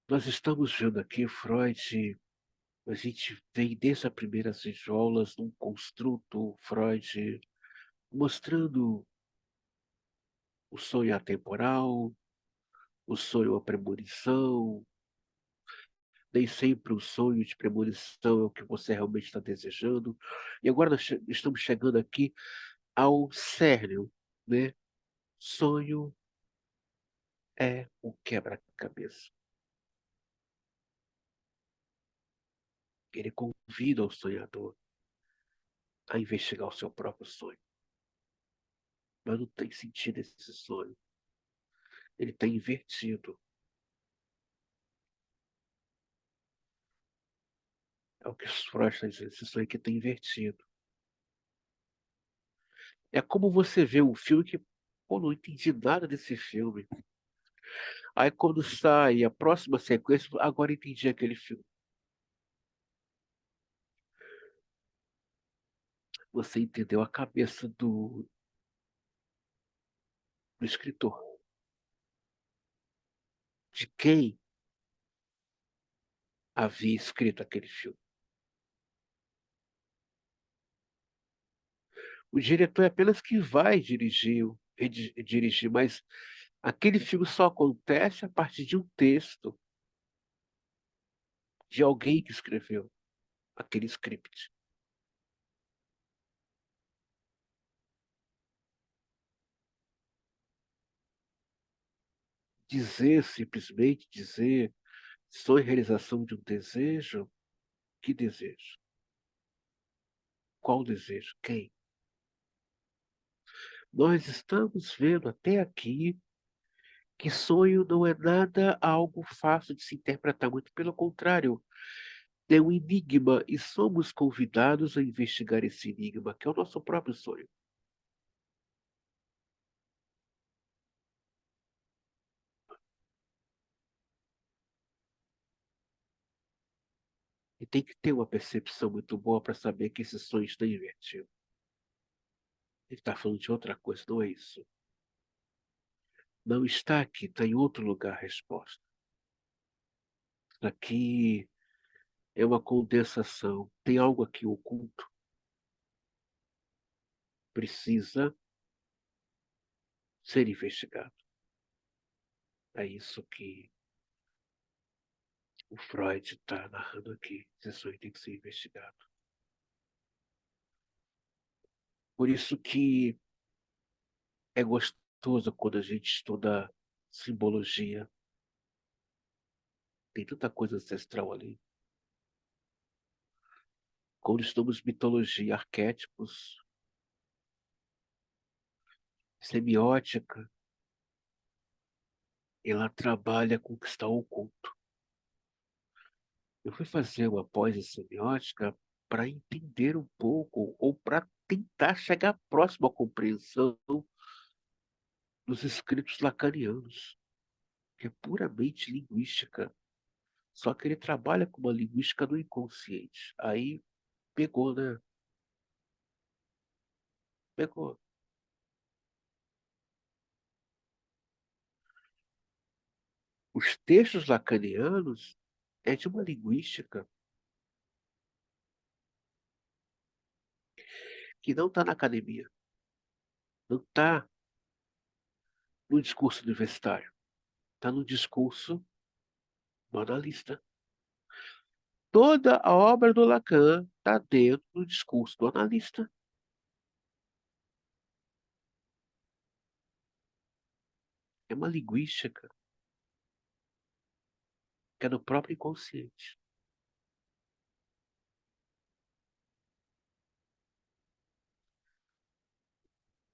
S1: Nós estamos vendo aqui Freud, a gente vem desde as primeiras videoaulas num construto Freud mostrando o sonho atemporal, o sonho a premonição. Nem sempre o sonho de premonição é o que você realmente está desejando. E agora nós estamos chegando aqui ao cerne, né? Sonho é um quebra-cabeça. Ele convida o sonhador a investigar o seu próprio sonho. Mas não tem sentido esse sonho. Ele está invertido. É o que os Freud está dizendo. Esse sonho aqui está invertido. É como você vê um filme que, pô, não entendi nada desse filme. Aí quando sai a próxima sequência, agora entendi aquele filme. Você entendeu a cabeça do escritor, de quem havia escrito aquele filme. O diretor é apenas que vai dirigir, mas aquele filme só acontece a partir de um texto de alguém que escreveu aquele script. Simplesmente dizer, sou realização de um desejo, que desejo? Qual desejo? Quem? Nós estamos vendo até aqui que sonho não é nada algo fácil de se interpretar, muito pelo contrário, é um enigma e somos convidados a investigar esse enigma, que é o nosso próprio sonho. E tem que ter uma percepção muito boa para saber que esse sonho está invertido. Ele está falando de outra coisa, não é isso. Não está aqui, está em outro lugar a resposta. Isso aqui é uma condensação. Tem algo aqui oculto. Precisa ser investigado. É isso que o Freud está narrando aqui. Esse sonho tem que ser investigado. Por isso que é gostoso quando a gente estuda simbologia. Tem tanta coisa ancestral ali. Quando estudamos mitologia, arquétipos, semiótica, ela trabalha com o que está oculto. Eu fui fazer uma pós em semiótica para entender um pouco, ou para tentar chegar próximo à compreensão dos escritos lacanianos, que é puramente linguística. Só que ele trabalha com uma linguística do inconsciente. Aí pegou, né? Pegou. Os textos lacanianos é de uma linguística que não está na academia, não está no discurso universitário, está no discurso banalista. Toda a obra do Lacan está dentro do discurso do analista. É uma linguística que é do próprio inconsciente.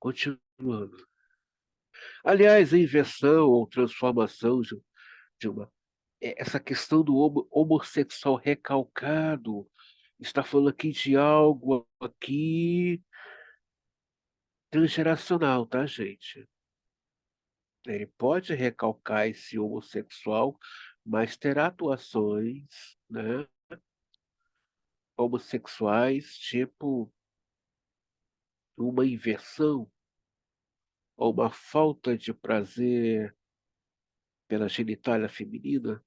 S1: Continuando. Aliás, a inversão ou transformação de uma. Essa questão do homossexual recalcado está falando aqui de algo aqui transgeracional, tá, gente? Ele pode recalcar esse homossexual, mas terá atuações, né, homossexuais, tipo uma inversão ou uma falta de prazer pela genitália feminina.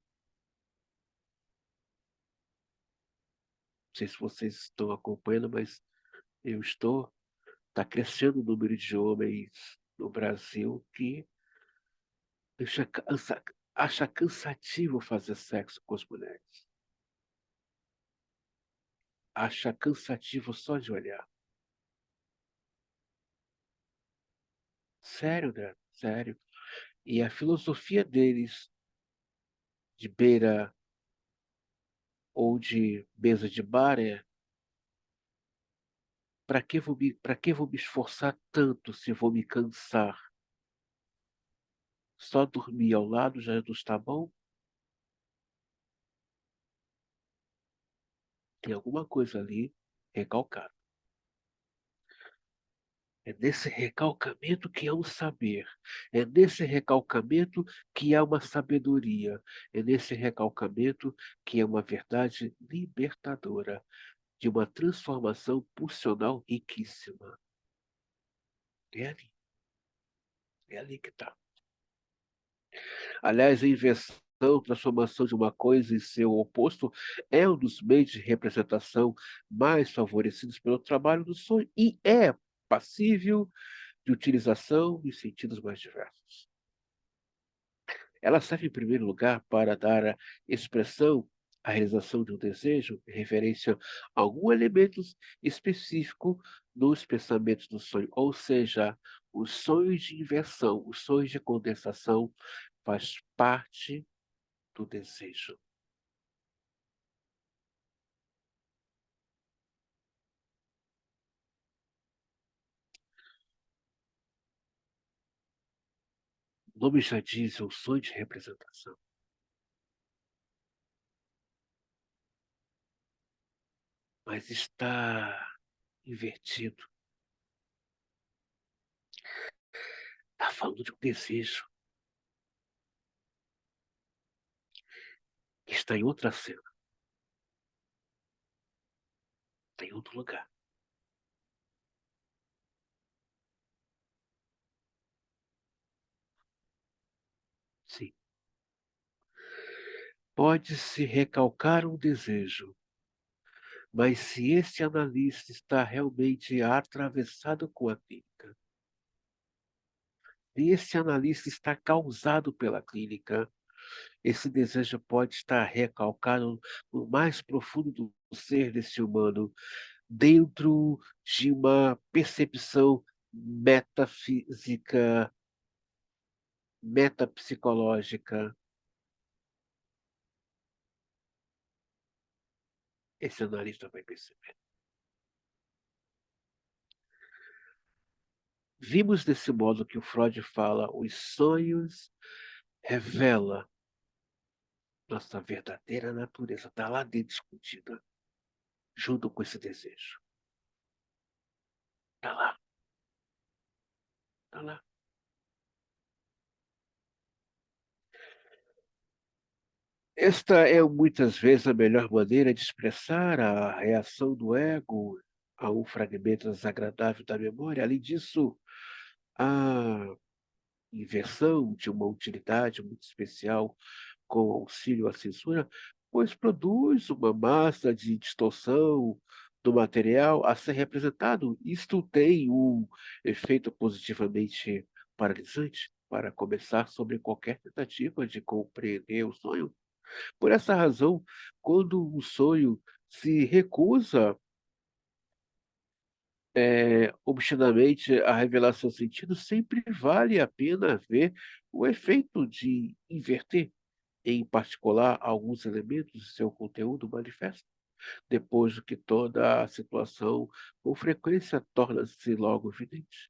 S1: Não sei se vocês estão acompanhando, mas eu estou. Está crescendo o número de homens no Brasil que acha cansativo fazer sexo com as mulheres. Acha cansativo só de olhar. Sério, né? Sério. E a filosofia deles, de beira ou de mesa de bar, é para que vou me esforçar tanto se vou me cansar? Só dormir ao lado já não está bom? Tem alguma coisa ali recalcada. É nesse recalcamento que há um saber. É nesse recalcamento que há uma sabedoria. É nesse recalcamento que é uma verdade libertadora, de uma transformação pulsional riquíssima. É ali, é ali que está. Aliás, a inversão, transformação de uma coisa em seu oposto, é um dos meios de representação mais favorecidos pelo trabalho do sonho e é passível de utilização em sentidos mais diversos. Ela serve, em primeiro lugar, para dar expressão à realização de um desejo, em referência a algum elemento específico nos pensamentos do sonho, ou seja, os sonhos de inversão, os sonhos de condensação, faz parte do desejo. O nome já diz, é um sonho de representação, mas está invertido. Está falando de um desejo que está em outra cena, está em outro lugar. Sim. Pode-se recalcar um desejo, mas se esse analista está realmente atravessado com a clínica, se esse analista está causado pela clínica, esse desejo pode estar recalcado no mais profundo do ser desse humano, dentro de uma percepção metafísica, metapsicológica. Esse analista vai perceber. Vimos desse modo que o Freud fala, os sonhos revela Nossa verdadeira natureza está lá dentro escondida, junto com esse desejo. Está lá, está lá. Esta é muitas vezes a melhor maneira de expressar a reação do ego a um fragmento desagradável da memória. Além disso, a inversão de uma utilidade muito especial com auxílio à censura, pois produz uma massa de distorção do material a ser representado. Isto tem um efeito positivamente paralisante para começar sobre qualquer tentativa de compreender o sonho. Por essa razão, quando o sonho se recusa obstinadamente a revelar seu sentido, sempre vale a pena ver o efeito de inverter, em particular, alguns elementos de seu conteúdo manifesto, depois que toda a situação, com frequência, torna-se logo evidente.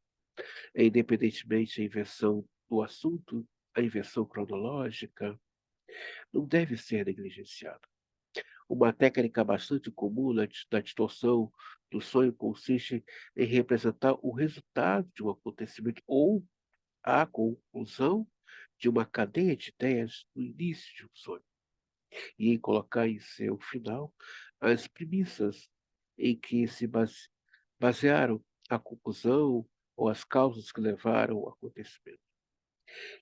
S1: Independentemente da inversão do assunto, a inversão cronológica não deve ser negligenciada. Uma técnica bastante comum da distorção do sonho consiste em representar o resultado de um acontecimento ou a conclusão de uma cadeia de ideias no início de um sonho, e em colocar em seu final as premissas em que se basearam a conclusão ou as causas que levaram ao acontecimento.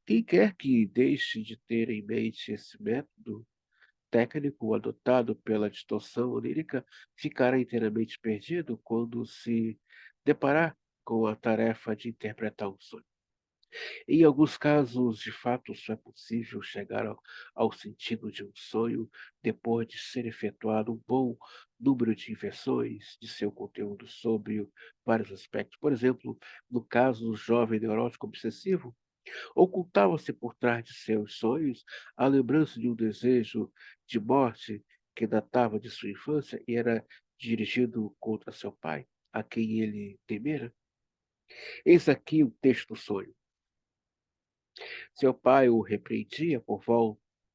S1: Quem quer que deixe de ter em mente esse método técnico adotado pela distorção onírica ficará inteiramente perdido quando se deparar com a tarefa de interpretar um sonho. Em alguns casos, de fato, só é possível chegar ao sentido de um sonho depois de ser efetuado um bom número de inversões de seu conteúdo sobre vários aspectos. Por exemplo, no caso do jovem neurótico obsessivo, ocultava-se por trás de seus sonhos a lembrança de um desejo de morte que datava de sua infância e era dirigido contra seu pai, a quem ele temera. Eis aqui o texto do sonho. Seu pai o repreendia por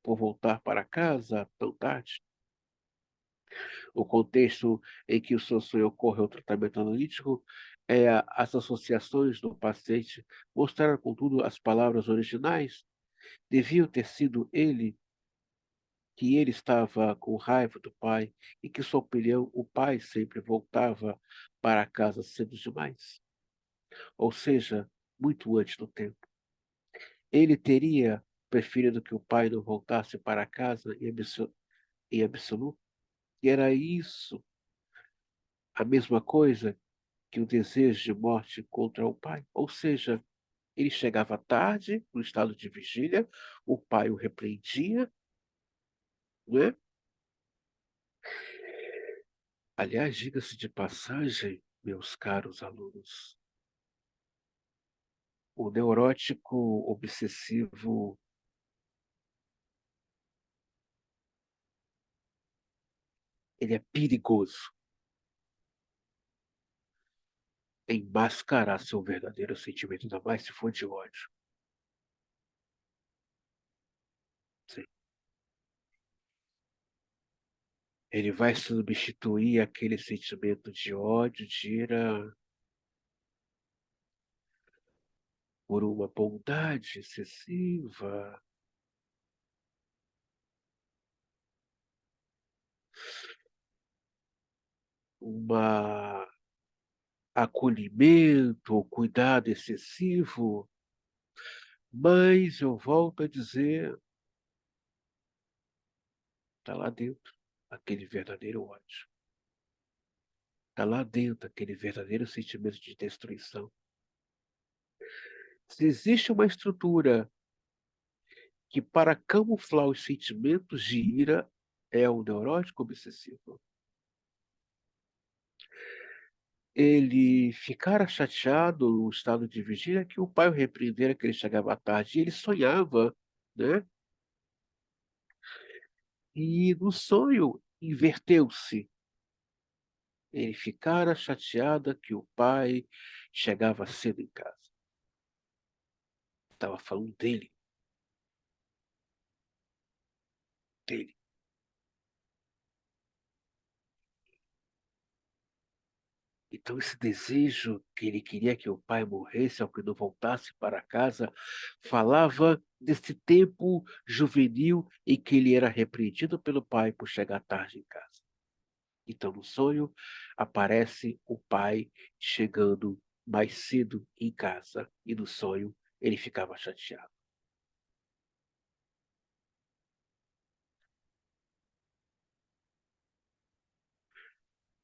S1: voltar para casa tão tarde. O contexto em que o seu sonho ocorre ao tratamento analítico é as associações do paciente mostraram, contudo, as palavras originais. Deviam ter sido que ele estava com raiva do pai e que, sua opinião, o pai sempre voltava para casa cedo demais, ou seja, muito antes do tempo. Ele teria preferido que o pai não voltasse para casa em absoluto, e era isso, a mesma coisa que o desejo de morte contra o pai. Ou seja, ele chegava tarde, no estado de vigília, o pai o repreendia, né? Aliás, diga-se de passagem, meus caros alunos, o neurótico obsessivo, ele é perigoso em mascarar seu verdadeiro sentimento, ainda mais se for de ódio. Sim. Ele vai substituir aquele sentimento de ódio, de ira, por uma bondade excessiva, uma acolhimento, cuidado excessivo, mas eu volto a dizer, está lá dentro aquele verdadeiro ódio. Está lá dentro aquele verdadeiro sentimento de destruição. Se existe uma estrutura que, para camuflar os sentimentos de ira, é o neurótico obsessivo, ele ficara chateado no estado de vigília que o pai o repreendera que ele chegava à tarde, e ele sonhava, né? E no sonho inverteu-se. Ele ficara chateado que o pai chegava cedo em casa. Estava falando dele. dele. Então, esse desejo que ele queria que o pai morresse, ao que não voltasse para casa, falava desse tempo juvenil em que ele era repreendido pelo pai por chegar tarde em casa. Então, no sonho, aparece o pai chegando mais cedo em casa, e no sonho ele ficava chateado.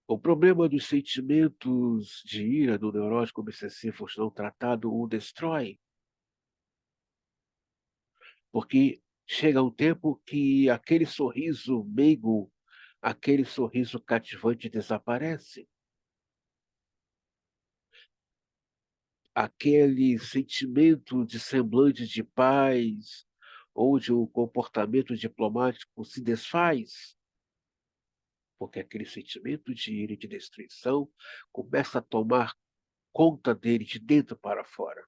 S1: O problema dos sentimentos de ira do neurótico obsessivo não tratado o destrói, porque chega um tempo que aquele sorriso meigo, aquele sorriso cativante desaparece. Aquele sentimento de semblante de paz ou de um comportamento diplomático se desfaz, porque aquele sentimento de ira e de destruição começa a tomar conta dele de dentro para fora.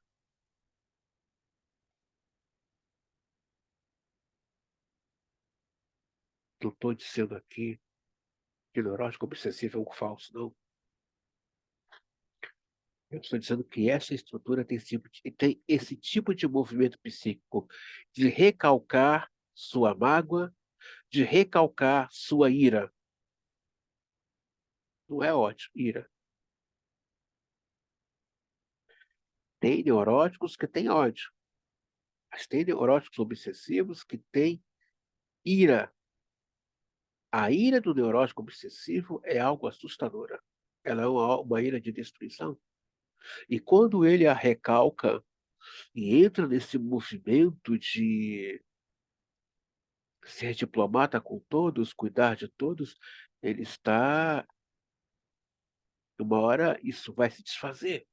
S1: Não estou dizendo aqui que neurótico obsessivo é um falso, não. Eu estou dizendo que essa estrutura tem esse tipo de movimento psíquico de recalcar sua mágoa, de recalcar sua ira. Não é ódio, ira. Tem neuróticos que têm ódio, mas tem neuróticos obsessivos que têm ira. A ira do neurótico obsessivo é algo assustadora. Ela é uma ira de destruição. E quando ele a recalca e entra nesse movimento de ser diplomata com todos, cuidar de todos, ele está, uma hora isso vai se desfazer.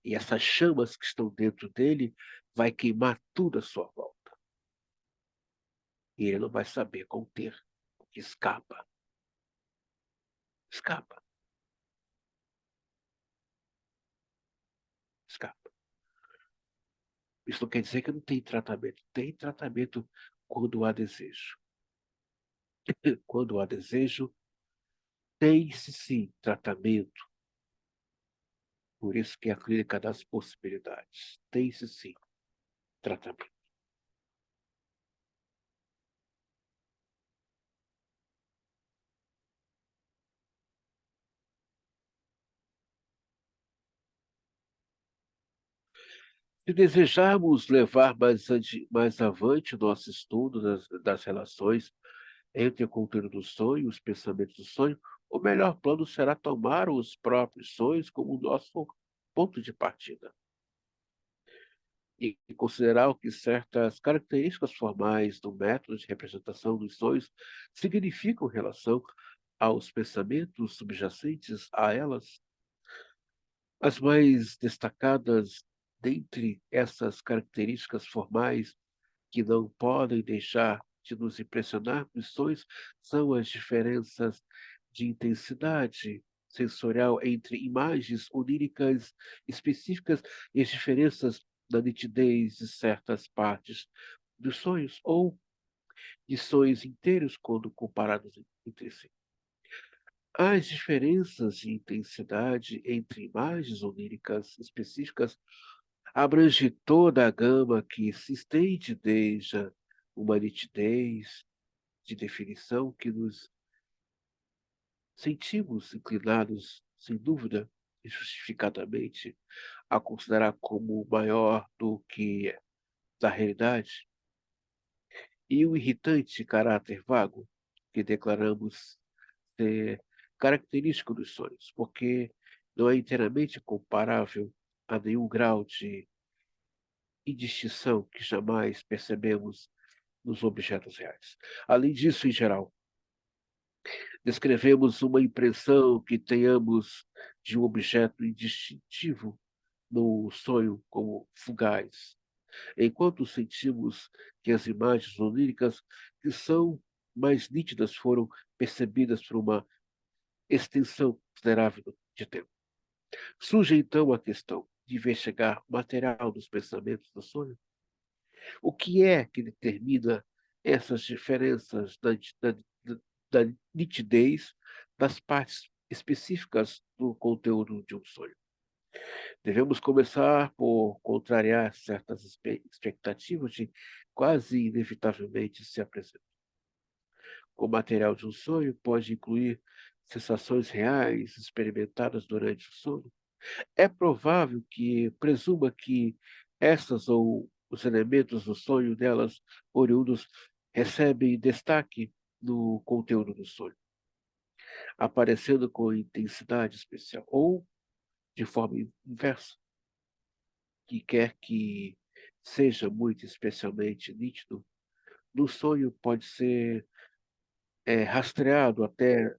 S1: E essas chamas que estão dentro dele vai queimar tudo à sua volta. E ele não vai saber conter, porque escapa, escapa, escapa. Isso não quer dizer que não tem tratamento. Tem tratamento quando há desejo. Quando há desejo, tem-se sim tratamento. Por isso que é a clínica das possibilidades. Tem-se sim tratamento. Se desejarmos levar mais avante nosso estudo das relações entre a cultura do sonho e os pensamentos do sonho, o melhor plano será tomar os próprios sonhos como nosso ponto de partida e considerar que certas características formais do método de representação dos sonhos significam relação aos pensamentos subjacentes a elas. As mais destacadas dentre essas características formais que não podem deixar de nos impressionar nos sonhos são as diferenças de intensidade sensorial entre imagens oníricas específicas e as diferenças da nitidez de certas partes dos sonhos ou de sonhos inteiros quando comparados entre si. As diferenças de intensidade entre imagens oníricas específicas abrange toda a gama que se estende desde uma nitidez de definição que nos sentimos inclinados, sem dúvida, e justificadamente, a considerar como maior do que da realidade, e o irritante caráter vago que declaramos ser característico dos sonhos, porque não é inteiramente comparável a nenhum grau de indistinção que jamais percebemos nos objetos reais. Além disso, em geral, descrevemos uma impressão que tenhamos de um objeto indistintivo no sonho como fugaz, enquanto sentimos que as imagens oníricas que são mais nítidas foram percebidas por uma extensão considerável de tempo. Surge então a questão de investigar o material dos pensamentos do sonho. O que é que determina essas diferenças da nitidez das partes específicas do conteúdo de um sonho? Devemos começar por contrariar certas expectativas que quase inevitavelmente se apresentam. O material de um sonho pode incluir sensações reais experimentadas durante o sono. É provável que presuma que essas ou os elementos do sonho delas oriundos recebem destaque no conteúdo do sonho, aparecendo com intensidade especial, ou de forma inversa, que quer que seja muito especialmente nítido, no sonho pode ser rastreado até.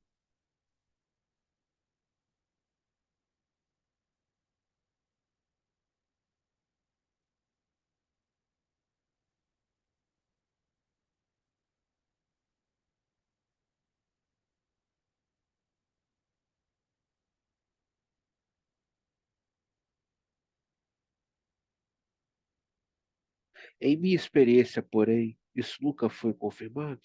S1: Em minha experiência, porém, isso nunca foi confirmado.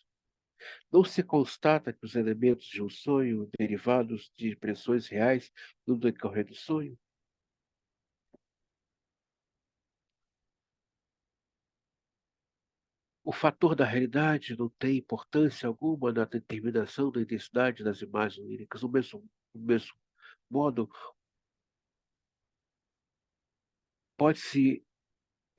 S1: Não se constata que os elementos de um sonho derivados de impressões reais no decorrer do sonho. O fator da realidade não tem importância alguma na determinação da intensidade das imagens oníricas. Do mesmo modo, pode-se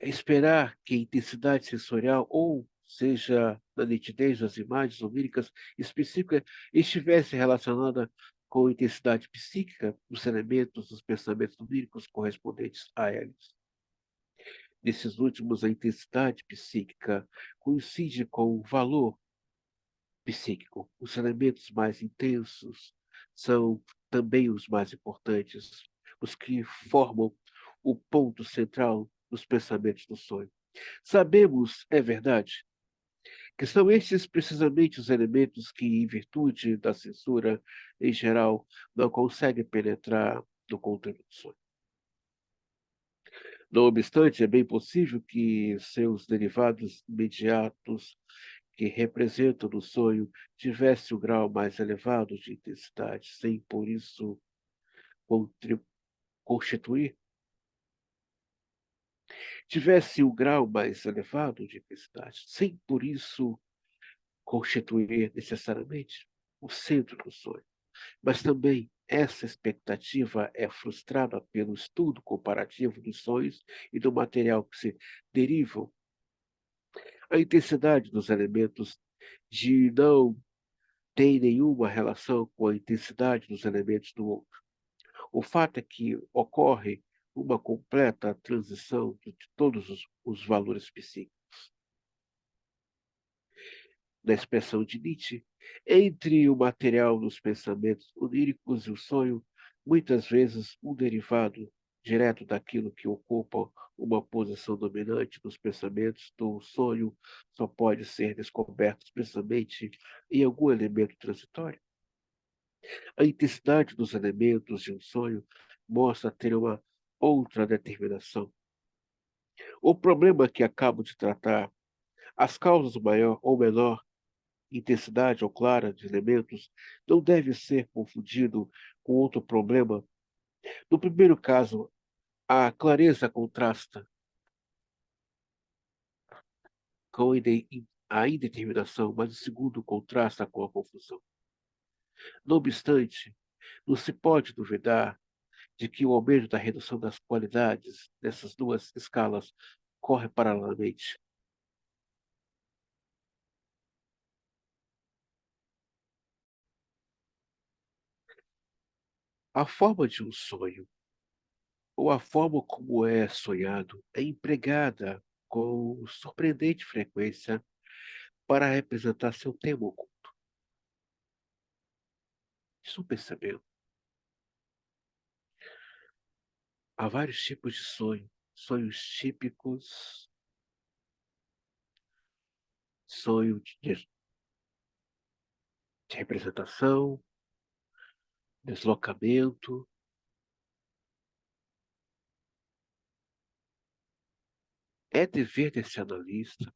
S1: esperar que a intensidade sensorial, ou seja, da nitidez das imagens oníricas específicas, estivesse relacionada com a intensidade psíquica dos elementos dos pensamentos oníricos correspondentes a eles. Nesses últimos, a intensidade psíquica coincide com o valor psíquico. Os elementos mais intensos são também os mais importantes, os que formam o ponto central dos pensamentos do sonho. Sabemos, é verdade, que são estes precisamente os elementos que, em virtude da censura em geral, não conseguem penetrar no conteúdo do sonho. Não obstante, é bem possível que seus derivados imediatos que representam no sonho tivesse o grau mais elevado de intensidade, sem por isso constituir, tivesse o grau mais elevado de intensidade, sem por isso constituir necessariamente o centro do sonho. Mas também essa expectativa é frustrada pelo estudo comparativo dos sonhos e do material que se derivam. A intensidade dos elementos de não tem nenhuma relação com a intensidade dos elementos do outro. O fato é que ocorre uma completa transição de todos os valores psíquicos, da expressão de Nietzsche, entre o material dos pensamentos oníricos e o sonho, muitas vezes um derivado direto daquilo que ocupa uma posição dominante nos pensamentos do sonho só pode ser descoberto precisamente em algum elemento transitório. A intensidade dos elementos de um sonho mostra ter uma outra determinação. O problema que acabo de tratar, as causas maior ou menor intensidade ou clara de elementos, não deve ser confundido com outro problema. No primeiro caso, a clareza contrasta com a indeterminação, mas o segundo contrasta com a confusão. Não obstante, não se pode duvidar de que o aumento da redução das qualidades dessas duas escalas corre paralelamente. A forma de um sonho, ou a forma como é sonhado, é empregada com surpreendente frequência para representar seu tema oculto. Estou percebendo. Há vários tipos de sonho. Sonhos típicos, sonho de representação, deslocamento, É dever desse analista,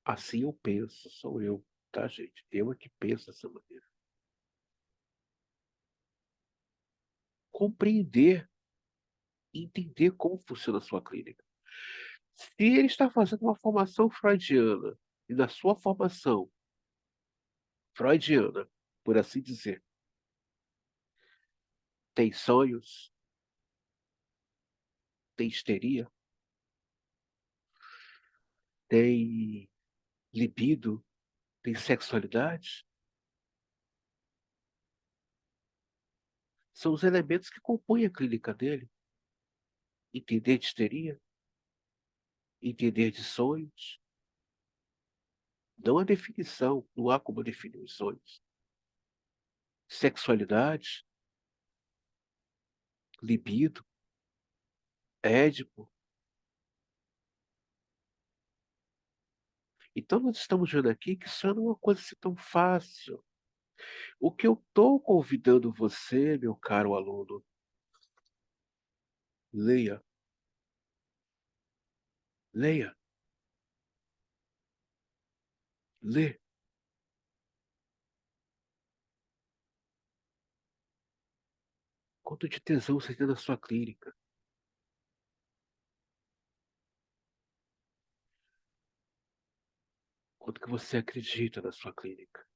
S1: assim eu penso, sou eu, tá, gente? Eu é que penso dessa maneira. Compreender, entender como funciona a sua clínica. Se ele está fazendo uma formação freudiana, e na sua formação freudiana, por assim dizer, tem sonhos, tem histeria, tem libido, tem sexualidade, são os elementos que compõem a clínica dele. Entender de histeria, entender de sonhos. Não há definição, não há como definir os sonhos. Sexualidade, libido, édipo. Então nós estamos vendo aqui que isso não é uma coisa assim tão fácil. O que eu estou convidando você, meu caro aluno, leia, leia, lê. Quanto de tesão você tem na sua clínica? Quanto que você acredita na sua clínica?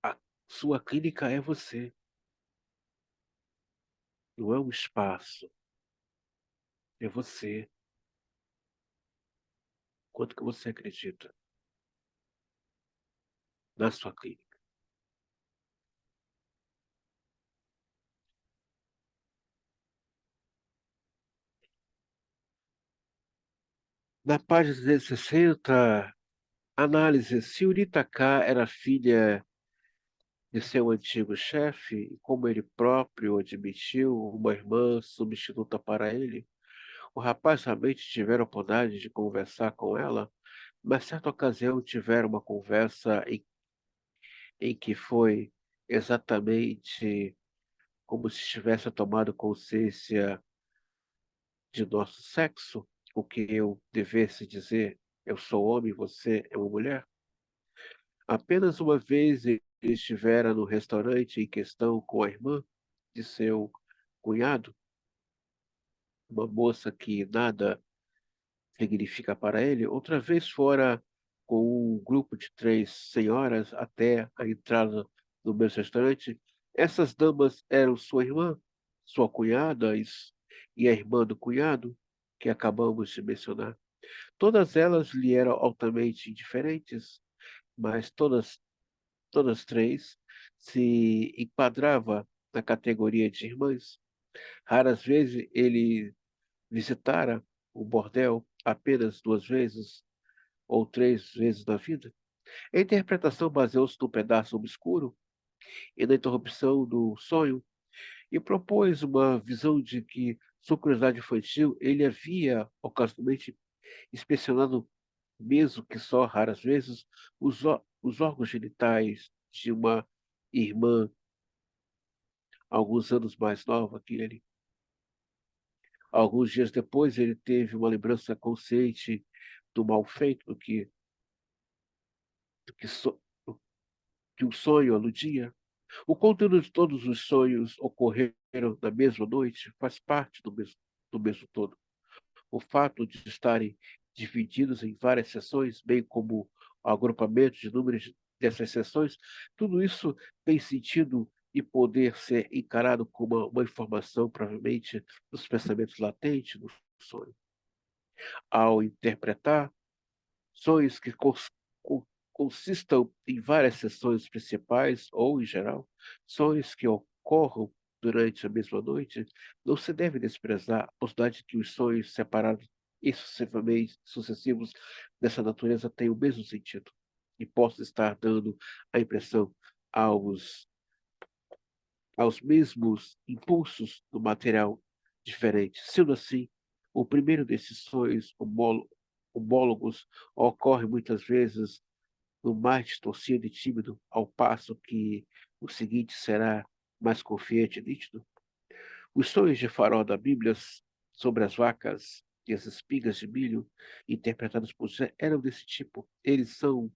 S1: A sua clínica é você, não é um espaço, é você. Quanto que você acredita na sua clínica? Na página 260, análise. Senhorita K era filha de seu antigo chefe, e como ele próprio admitiu, uma irmã substituta para ele. O rapaz realmente tivera a oportunidade de conversar com ela, mas certa ocasião tiveram uma conversa em que foi exatamente como se tivesse tomado consciência de nosso sexo, o que eu devesse dizer, eu sou homem, você é uma mulher. Apenas uma vez ele estivera no restaurante em questão com a irmã de seu cunhado, uma moça que nada significa para ele. Outra vez fora com um grupo de 3 senhoras até a entrada do mesmo restaurante. Essas damas eram sua irmã, sua cunhada e a irmã do cunhado, que acabamos de mencionar. Todas elas lhe eram altamente indiferentes, mas todas três se enquadrava na categoria de irmãs. Raras vezes ele visitara o bordel apenas 2 vezes ou 3 vezes na vida. A interpretação baseou-se no pedaço obscuro e na interrupção do sonho e propôs uma visão de que sua curiosidade infantil ele havia ocasionalmente inspecionado, mesmo que só raras vezes, os órgãos genitais de uma irmã alguns anos mais nova que ele. Alguns dias depois, ele teve uma lembrança consciente do mal feito, do que, so, do que o sonho aludia. O conteúdo de todos os sonhos ocorreram na mesma noite faz parte do mesmo todo. O fato de estarem divididos em várias sessões, bem como o agrupamento de números dessas sessões, tudo isso tem sentido e poder ser encarado como uma informação, provavelmente, dos pensamentos latentes do sonho. Ao interpretar sonhos que consistam em várias sessões principais ou, em geral, sonhos que ocorram durante a mesma noite, não se deve desprezar a possibilidade de que os sonhos separados e sucessivos dessa natureza tenham o mesmo sentido e possam estar dando a impressão aos, aos mesmos impulsos do material diferente. Sendo assim, o primeiro desses sonhos homólogos ocorre muitas vezes no mais distorcido e tímido, ao passo que o seguinte será mais confiante e nítido. Os sonhos de Faraó da Bíblia sobre as vacas e as espigas de milho interpretadas por José eram desse tipo. Eles são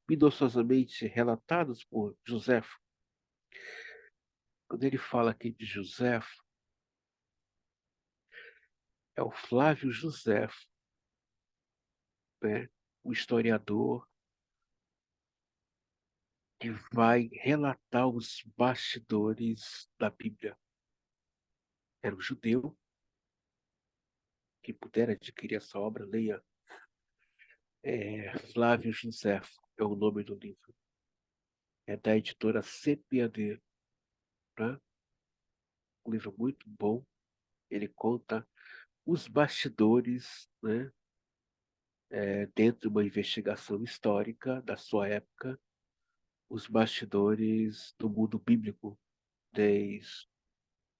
S1: minuciosamente relatados por José. Quando ele fala aqui de José, é o Flávio José, né? O historiador que vai relatar os bastidores da Bíblia. Era um judeu que puder adquirir essa obra, leia. Flávio José é o nome do livro. É da editora CPAD, né? Um livro muito bom. Ele conta os bastidores, né? Dentro de uma investigação histórica da sua época, os bastidores do mundo bíblico, desde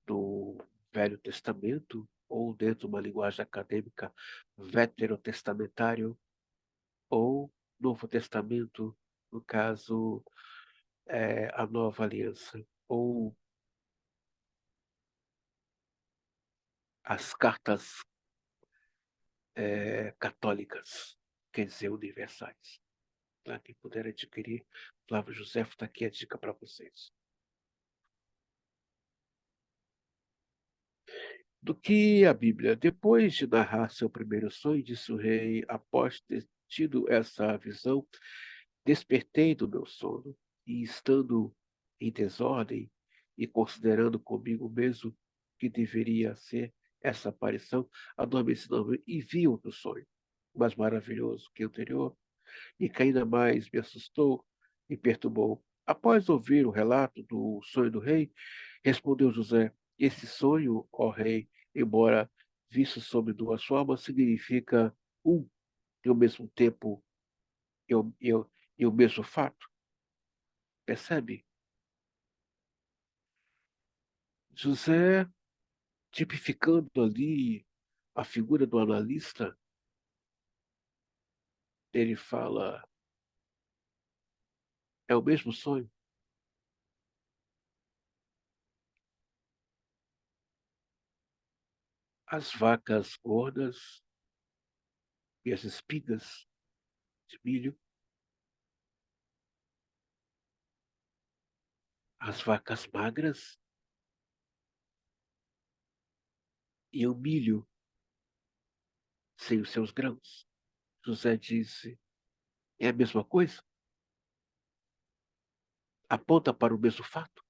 S1: o Velho Testamento, ou dentro de uma linguagem acadêmica, veterotestamentário, ou Novo Testamento, no caso, a Nova Aliança, ou as cartas católicas, quer dizer, universais. Tá? Quem puder adquirir, Flávio José, está aqui a dica para vocês. Do que a Bíblia, depois de narrar seu primeiro sonho, disse o rei, após ter tido essa visão, despertei do meu sono e, estando em desordem e considerando comigo mesmo que deveria ser essa aparição, adormeci e vi outro sonho, mais maravilhoso que o anterior, e que ainda mais me assustou e perturbou. Após ouvir o relato do sonho do rei, respondeu José: Esse sonho, ó rei, embora visto sob duas formas, significa um e ao mesmo tempo e o mesmo fato. Percebe? José, tipificando ali a figura do analista, ele fala: é o mesmo sonho. As vacas gordas e as espigas de milho, as vacas magras e o milho sem os seus grãos. José disse: é a mesma coisa? Aponta para o mesmo fato?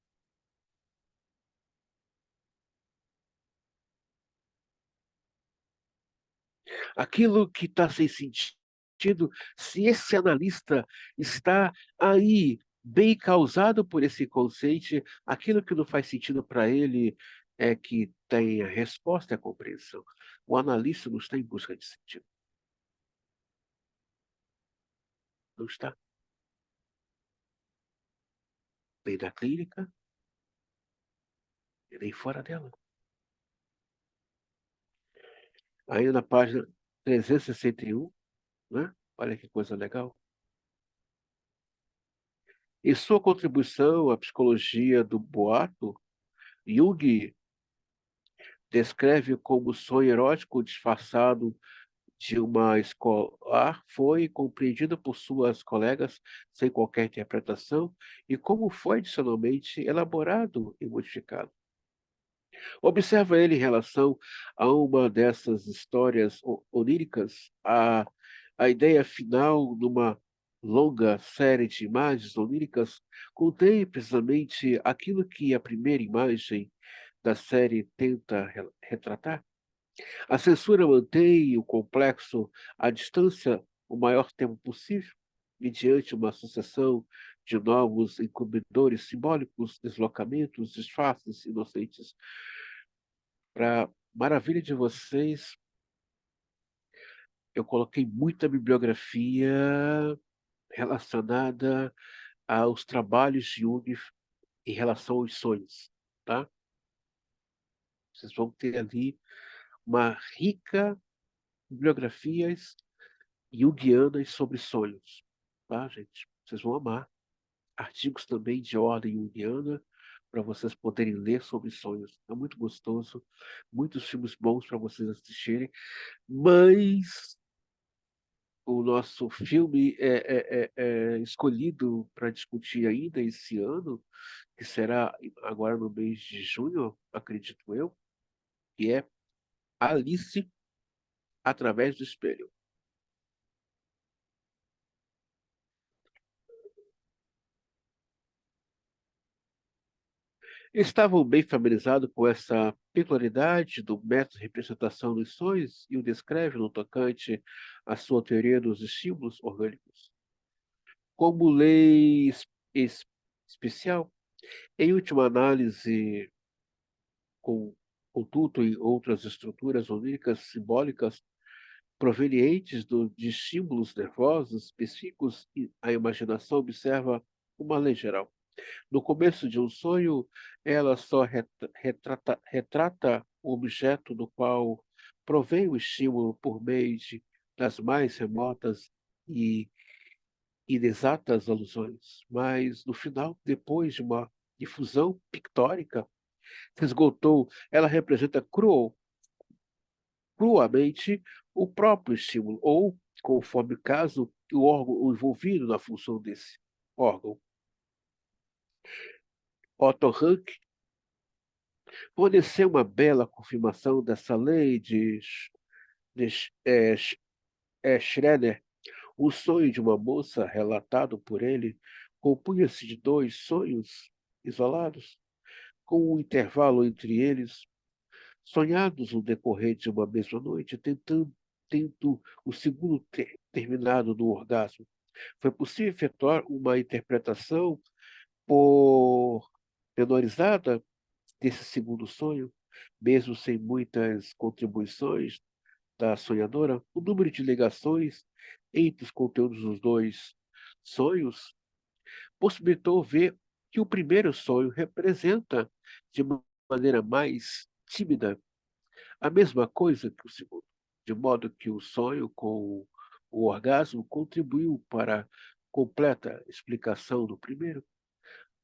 S1: Aquilo que está sem sentido, se esse analista está aí bem causado por esse inconsciente, aquilo que não faz sentido para ele é que tem a resposta e a compreensão. O analista não está em busca de sentido. Não está nem na clínica, nem fora dela. Aí na página 361, né? Olha que coisa legal. Em sua contribuição à psicologia do boato, Jung descreve como o sonho erótico disfarçado de uma escolar foi compreendido por suas colegas sem qualquer interpretação e como foi adicionalmente elaborado e modificado. Observa ele em relação a uma dessas histórias oníricas, a ideia final numa longa série de imagens oníricas contém precisamente aquilo que a primeira imagem da série tenta retratar. A censura mantém o complexo à distância o maior tempo possível, mediante uma sucessão de novos encobridores simbólicos, deslocamentos, disfarces inocentes. Para maravilha de vocês, eu coloquei muita bibliografia relacionada aos trabalhos de Jung em relação aos sonhos, tá? Vocês vão ter ali uma rica bibliografias junguianas sobre sonhos, tá, gente? Vocês vão amar. Artigos também de ordem junguiana, para vocês poderem ler sobre sonhos. É muito gostoso, muitos filmes bons para vocês assistirem, mas o nosso filme é escolhido para discutir ainda esse ano, que será agora no mês de junho, acredito eu, que é Alice através do espelho. Estavam bem familiarizados com essa peculiaridade do método de representação dos sonhos e o descreve no tocante à sua teoria dos estímulos orgânicos. Como lei es- especial, em última análise, com contudo e outras estruturas oníricas simbólicas provenientes de estímulos nervosos específicos, e a imaginação observa uma lei geral. No começo de um sonho, ela só retrata o objeto do qual provém o estímulo por meio das mais remotas e inexatas alusões. Mas, no final, depois de uma difusão pictórica, se esgotou, ela representa cruamente o próprio estímulo, ou, conforme o caso, o órgão envolvido na função desse órgão. Otto Rank forneceu uma bela confirmação dessa lei de Schroeder. O sonho de uma moça, relatado por ele, compunha-se de dois sonhos isolados, com um intervalo entre eles, sonhados no decorrer de uma mesma noite, tendo o segundo terminado no orgasmo. Foi possível efetuar uma interpretação pormenorizada desse segundo sonho, mesmo sem muitas contribuições da sonhadora. O número de ligações entre os conteúdos dos dois sonhos possibilitou ver que o primeiro sonho representa, de maneira mais tímida, a mesma coisa que o segundo, de modo que o sonho com o orgasmo contribuiu para a completa explicação do primeiro.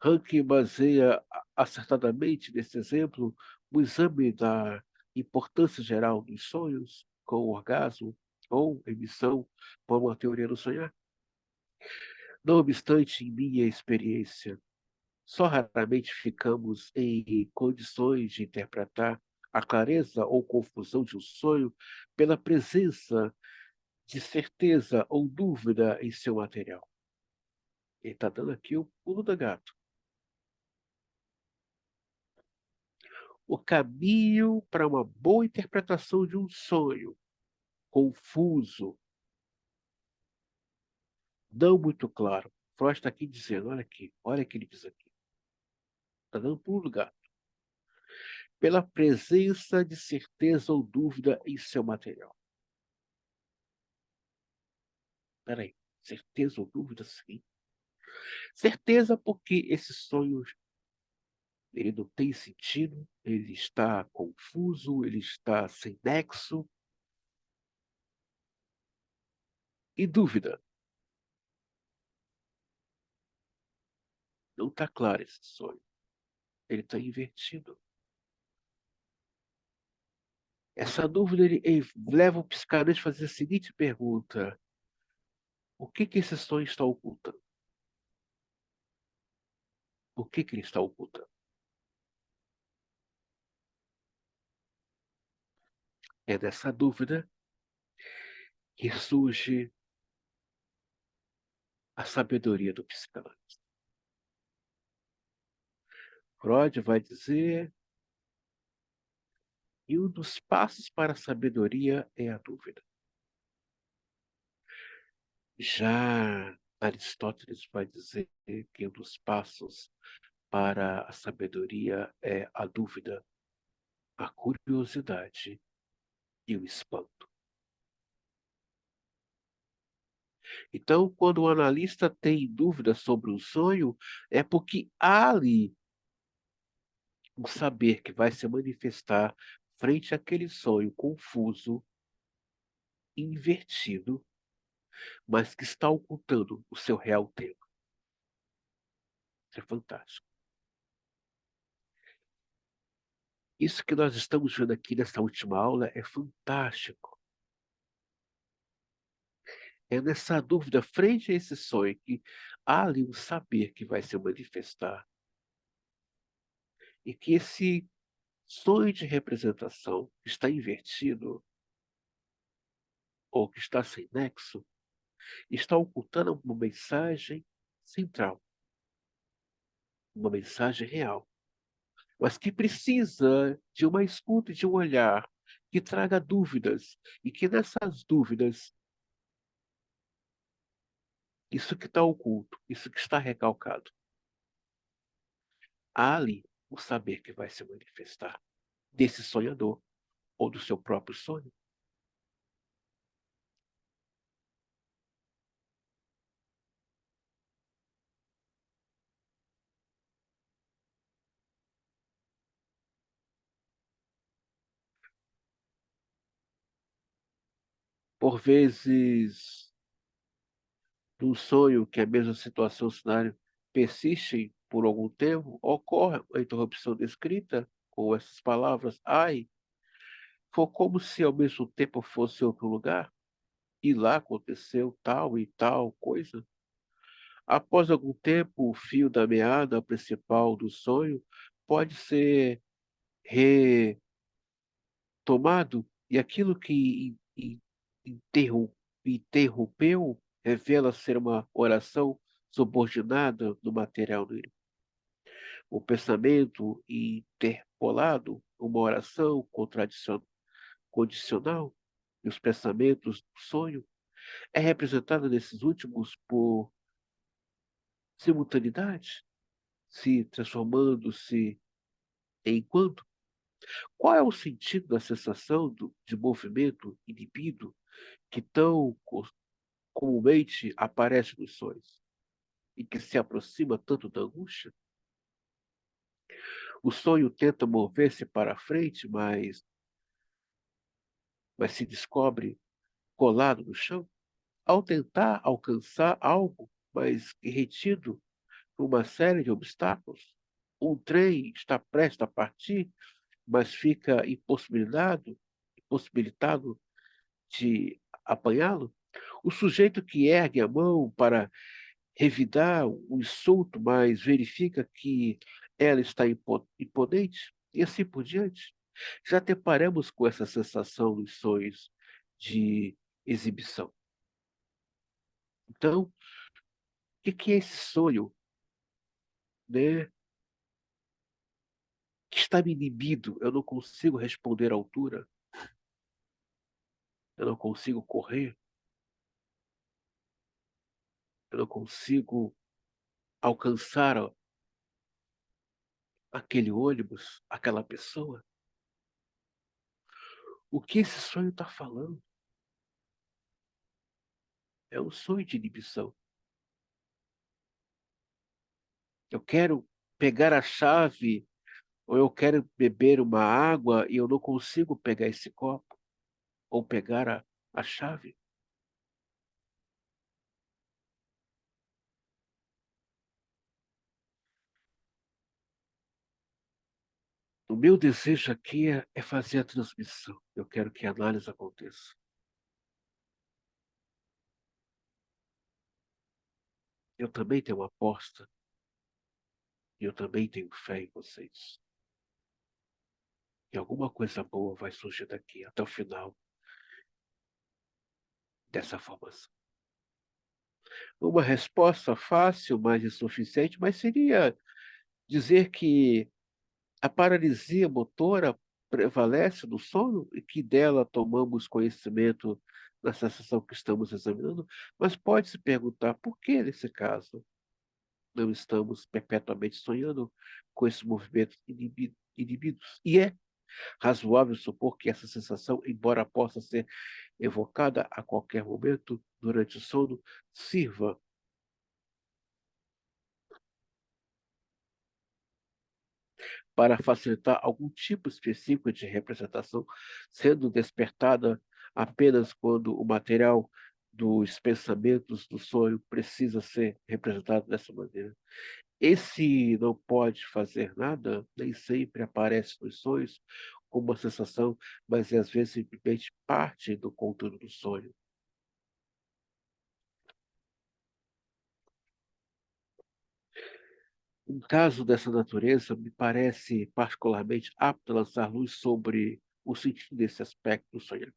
S1: Rankin baseia acertadamente nesse exemplo o exame da importância geral dos sonhos com o orgasmo ou emissão por uma teoria do sonhar. Não obstante, em minha experiência, só raramente ficamos em condições de interpretar a clareza ou confusão de um sonho pela presença de certeza ou dúvida em seu material. Ele está dando aqui o pulo do gato. O caminho para uma boa interpretação de um sonho confuso, não muito claro. Freud está aqui dizendo, olha o que ele diz aqui. Está dando pulo do gato. Pela presença de certeza ou dúvida em seu material. Peraí, certeza ou dúvida, sim. Certeza porque esse sonho ele não tem sentido, ele está confuso, ele está sem nexo. E dúvida, não está claro esse sonho. Ele está invertido. Essa dúvida ele leva o psicanalista a fazer a seguinte pergunta: o que esse sonho está ocultando? O que ele está ocultando? É dessa dúvida que surge a sabedoria do psicanalista. Freud vai dizer que um dos passos para a sabedoria é a dúvida. Já Aristóteles vai dizer que um dos passos para a sabedoria é a dúvida, a curiosidade e o espanto. Então, quando o analista tem dúvida sobre um sonho, é porque há ali um saber que vai se manifestar frente àquele sonho confuso, invertido, mas que está ocultando o seu real tema. Isso é fantástico. Isso que nós estamos vendo aqui nessa última aula é fantástico. É nessa dúvida, frente a esse sonho, que há ali um saber que vai se manifestar, e que esse sonho de representação que está invertido, ou que está sem nexo, está ocultando uma mensagem central, uma mensagem real, mas que precisa de uma escuta e de um olhar que traga dúvidas, e que nessas dúvidas, isso que está oculto, isso que está recalcado, há ali o saber que vai se manifestar desse sonhador ou do seu próprio sonho. Por vezes, num sonho que a mesma situação, cenário persistem por algum tempo, ocorre a interrupção descrita com essas palavras, ai, foi como se ao mesmo tempo fosse outro lugar, e lá aconteceu tal e tal coisa. Após algum tempo, o fio da meada principal do sonho pode ser retomado, e aquilo que interrompeu revela ser uma oração subordinada do material dele. O pensamento interpolado, uma oração condicional, e os pensamentos do sonho, é representada nesses últimos por simultaneidade, se transformando-se em quanto. Qual é o sentido da sensação de movimento inibido que tão comumente aparece nos sonhos e que se aproxima tanto da angústia? O sonho tenta mover-se para frente, mas se descobre colado no chão. Ao tentar alcançar algo, mas retido por uma série de obstáculos, um trem está prestes a partir, mas fica impossibilitado de apanhá-lo. O sujeito que ergue a mão para revidar o insulto, mas verifica que ela está imponente, e assim por diante. Já deparamos com essa sensação nos sonhos de exibição. Então, o que é esse sonho, né, que está me inibido? Eu não consigo responder à altura, eu não consigo correr, eu não consigo alcançar aquele ônibus, aquela pessoa. O que esse sonho está falando? É um sonho de inibição. Eu quero pegar a chave, ou eu quero beber uma água e eu não consigo pegar esse copo, ou pegar a chave. O meu desejo aqui é fazer a transmissão. Eu quero que a análise aconteça. Eu também tenho uma aposta, e eu também tenho fé em vocês. E alguma coisa boa vai surgir daqui até o final dessa formação. Uma resposta fácil, mas insuficiente, mas seria dizer que a paralisia motora prevalece no sono e que dela tomamos conhecimento na sensação que estamos examinando, mas pode-se perguntar por que, nesse caso, não estamos perpetuamente sonhando com esses movimentos inibidos. E é razoável supor que essa sensação, embora possa ser evocada a qualquer momento durante o sono, sirva para facilitar algum tipo específico de representação, sendo despertada apenas quando o material dos pensamentos do sonho precisa ser representado dessa maneira. Esse não pode fazer nada nem sempre aparece nos sonhos como uma sensação, mas é às vezes simplesmente parte do conteúdo do sonho. Um caso dessa natureza me parece particularmente apto a lançar luz sobre o sentido desse aspecto do sonho.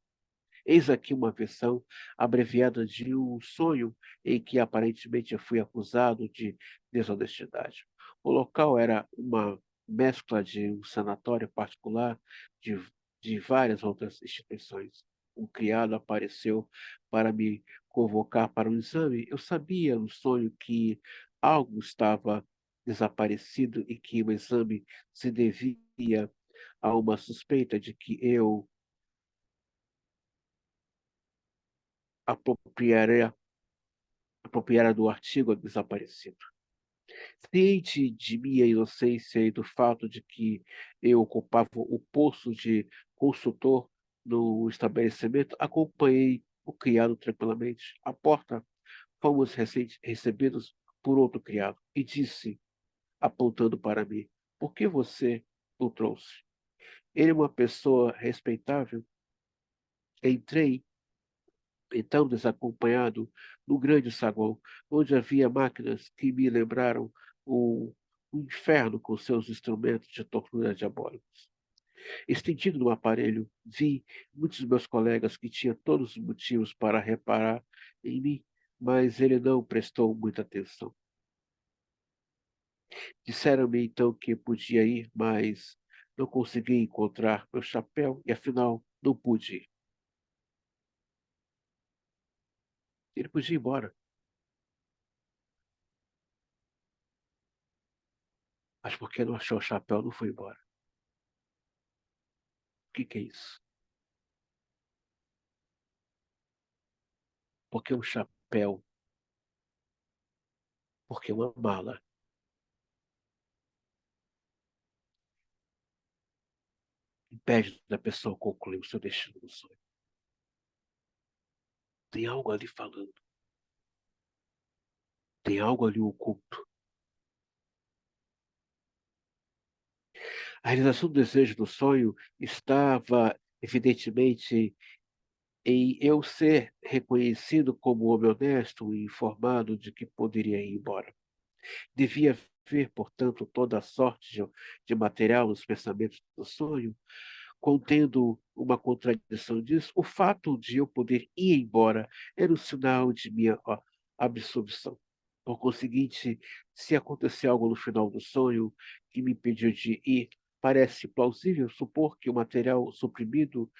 S1: Eis aqui uma versão abreviada de um sonho em que aparentemente eu fui acusado de desonestidade. O local era uma mescla de um sanatório particular de, de várias outras instituições. Um criado apareceu para me convocar para um exame. Eu sabia no sonho que algo estava desaparecido e que o exame se devia a uma suspeita de que eu apropriaria apropriara do artigo desaparecido. Ciente de minha inocência e do fato de que eu ocupava o posto de consultor no estabelecimento, acompanhei o criado tranquilamente. À porta, fomos recebidos por outro criado e disse, apontando para mim, por que você o trouxe? Ele é uma pessoa respeitável. Entrei então desacompanhado, no grande saguão, onde havia máquinas que me lembraram o inferno com seus instrumentos de tortura diabólicos. Estendido no aparelho, vi muitos dos meus colegas que tinham todos os motivos para reparar em mim, mas ele não prestou muita atenção. Disseram-me então que podia ir, mas não consegui encontrar meu chapéu e afinal não pude ir. Ele podia ir embora, mas porque não achou o chapéu, não foi embora. O que que é isso? Porque um chapéu, porque uma mala impede da pessoa concluir o seu destino no sonho. Tem algo ali falando, tem algo ali oculto. A realização do desejo do sonho estava, evidentemente, em eu ser reconhecido como homem honesto e informado de que poderia ir embora. Devia haver, portanto, toda a sorte de material nos pensamentos do sonho, contendo uma contradição disso, o fato de eu poder ir embora era um sinal de minha absolvição. Por conseguinte, se acontecer algo no final do sonho que me impediu de ir, parece plausível supor que o material suprimido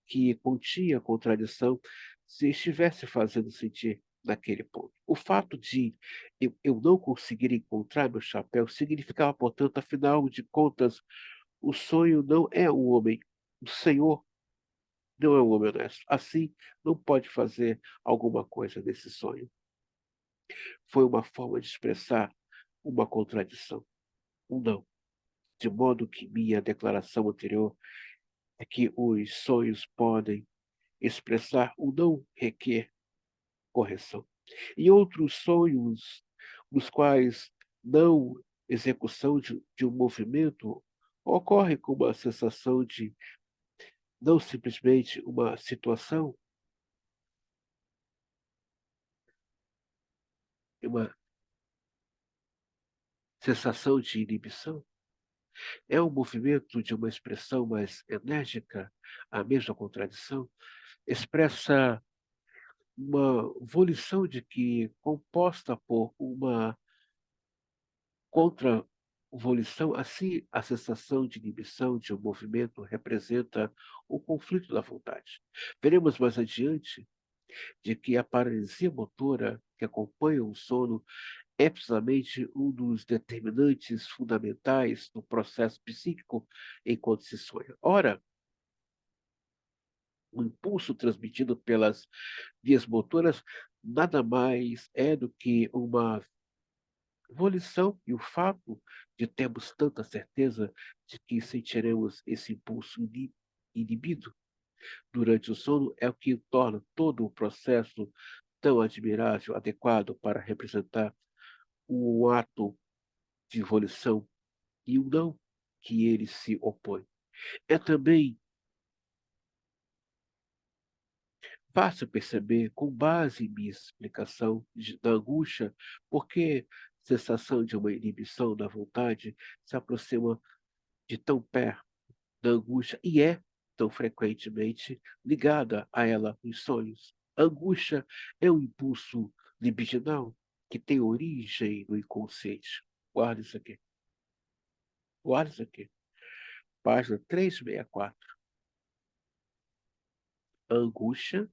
S1: que continha contradição se estivesse fazendo sentir naquele ponto. O fato de eu não conseguir encontrar meu chapéu significava, portanto, afinal de contas, o sonho não é um homem, o Senhor não é um homem honesto. Assim, não pode fazer alguma coisa nesse sonho. Foi uma forma de expressar uma contradição, um não. De modo que minha declaração anterior é que os sonhos podem expressar o não requer correção. Em outros sonhos, nos quais não execução de um movimento ocorre com uma sensação de não simplesmente uma situação, uma sensação de inibição, é um movimento de uma expressão mais enérgica, a mesma contradição, expressa uma volição de que, composta por uma contra-volição, assim a sensação de inibição de um movimento representa o conflito da vontade. Veremos mais adiante de que a paralisia motora que acompanha o sono é precisamente um dos determinantes fundamentais do processo psíquico enquanto se sonha. Ora, o impulso transmitido pelas vias motoras nada mais é do que uma volição e o fato de termos tanta certeza de que sentiremos esse impulso inibido durante o sono é o que torna todo o processo tão admirável, adequado para representar um ato de volição e o não que ele se opõe. É também fácil perceber, com base em minha explicação da angústia, porque a sensação de uma inibição da vontade se aproxima de tão perto da angústia e é tão frequentemente ligada a ela nos sonhos. A angústia é um impulso libidinal que tem origem no inconsciente. Guarda isso aqui. Guarda isso aqui. Página 364. A angústia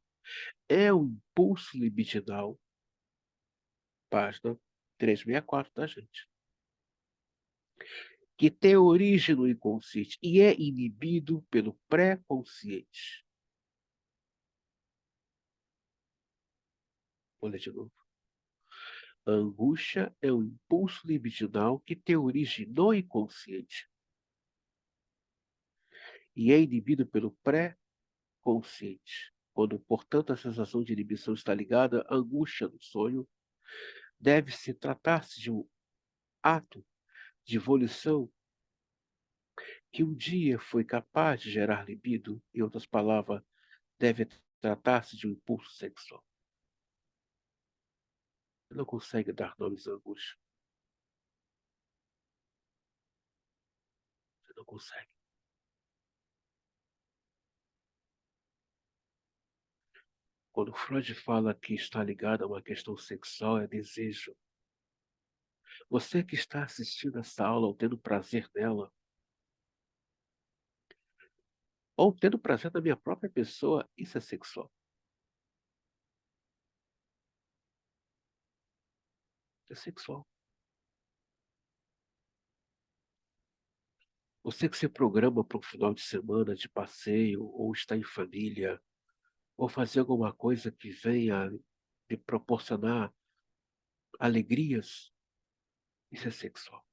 S1: é um impulso libidinal. Página 364 da gente. Que tem origem no inconsciente e é inibido pelo pré-consciente. Vou ler de novo. A angústia é um impulso libidinal que tem origem no inconsciente e é inibido pelo pré-consciente. Quando, portanto, a sensação de inibição está ligada à angústia do sonho, deve-se tratar-se de um ato de volição que um dia foi capaz de gerar libido, em outras palavras, deve tratar-se de um impulso sexual. Você não consegue dar nomes à angústia. Você não consegue. Quando Freud fala que está ligado a uma questão sexual, é desejo. Você que está assistindo essa aula ou tendo prazer nela, ou tendo prazer da minha própria pessoa, isso é sexual. É sexual. Você que se programa para um final de semana de passeio, ou está em família, ou fazer alguma coisa que venha lhe proporcionar alegrias, isso é sexual.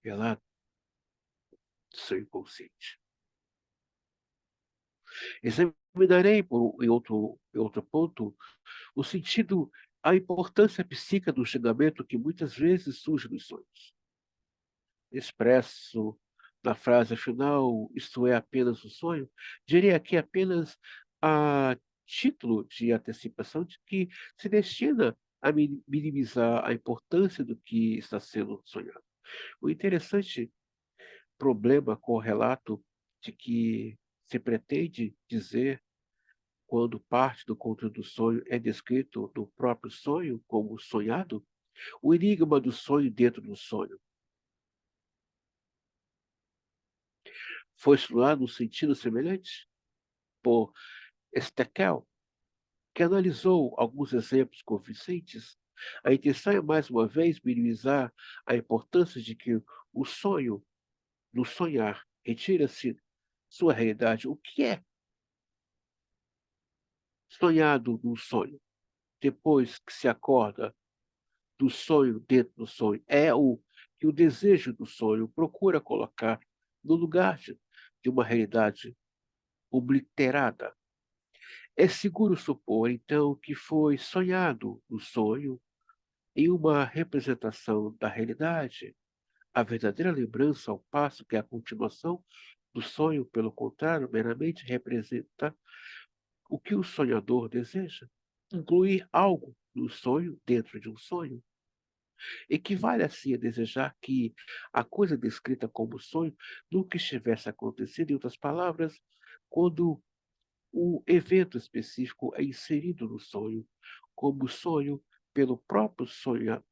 S1: É lá do seu inconsciente. Examinarei em outro ponto o sentido, a importância psíquica do julgamento que muitas vezes surge nos sonhos. Expresso na frase final, isto é apenas um sonho, diria aqui apenas a título de antecipação de que se destina a minimizar a importância do que está sendo sonhado. O interessante problema com o relato de que se pretende dizer quando parte do conteúdo do sonho é descrito no próprio sonho como sonhado, o enigma do sonho dentro do sonho foi estudado no sentido semelhante por Steckel, que analisou alguns exemplos convincentes. A intenção é, mais uma vez, minimizar a importância de que o sonho, no sonhar, retira-se sua realidade. O que é sonhado no sonho? Depois que se acorda do sonho dentro do sonho, é o que o desejo do sonho procura colocar no lugar de uma realidade obliterada. É seguro supor, então, que foi sonhado no sonho em uma representação da realidade, a verdadeira lembrança, ao passo que a continuação do sonho, pelo contrário, meramente representa o que o sonhador deseja. Incluir algo no sonho dentro de um sonho equivale assim a desejar que a coisa descrita como sonho nunca estivesse acontecendo, em outras palavras, quando o evento específico é inserido no sonho, como sonho pelo próprio sonho,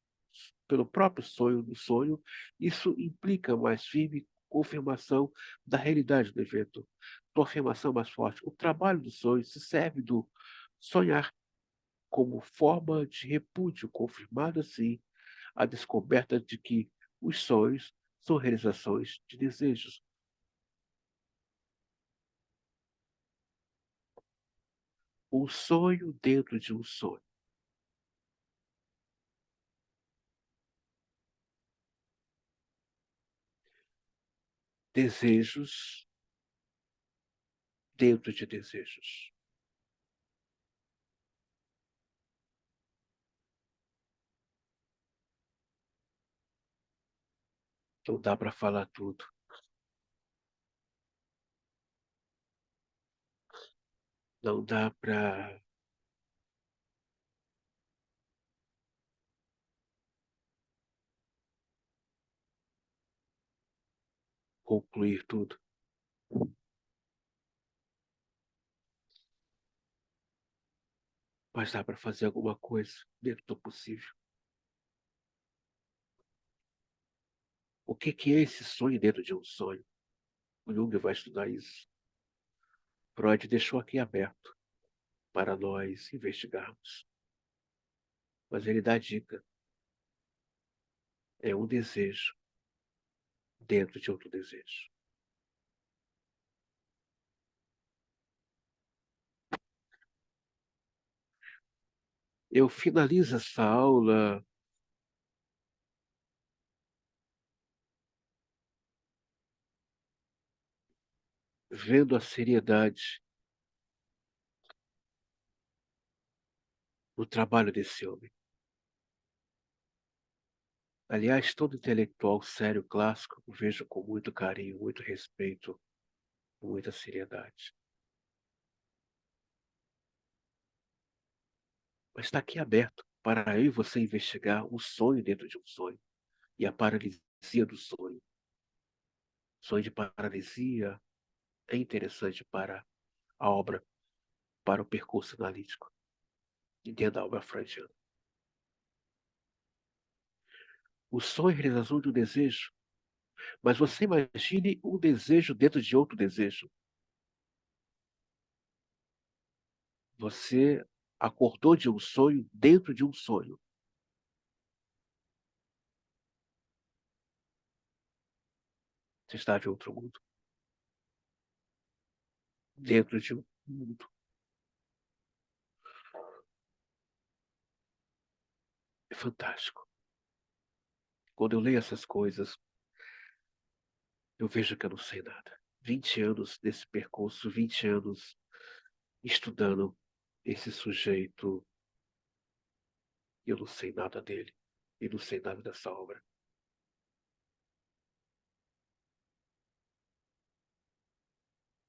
S1: pelo próprio sonho do sonho, isso implica mais firme confirmação da realidade do evento. Uma afirmação mais forte. O trabalho do sonho se serve do sonhar como forma de repúdio, confirmado assim a descoberta de que os sonhos são realizações de desejos. Um sonho dentro de um sonho. Desejos dentro de desejos. Não dá para falar tudo. Não dá para concluir tudo. Mas dá para fazer alguma coisa dentro do possível. O que que é esse sonho dentro de um sonho? O Jung vai estudar isso. Freud deixou aqui aberto para nós investigarmos. Mas ele dá dica. É um desejo dentro de outro desejo. Eu finalizo essa aula vendo a seriedade no trabalho desse homem. Aliás, todo intelectual sério clássico eu vejo com muito carinho, muito respeito, com muita seriedade. Mas está aqui aberto para eu e você investigar o sonho dentro de um sonho e a paralisia do sonho. Sonho de paralisia é interessante para a obra, para o percurso analítico, dentro da obra freudiana. O sonho é a realização de um desejo, mas você imagine um desejo dentro de outro desejo. Você acordou de um sonho dentro de um sonho. Você estava em outro mundo, dentro de um mundo. É fantástico. Quando eu leio essas coisas, eu vejo que eu não sei nada. 20 anos desse percurso, 20 anos estudando esse sujeito, e eu não sei nada dele. E não sei nada dessa obra.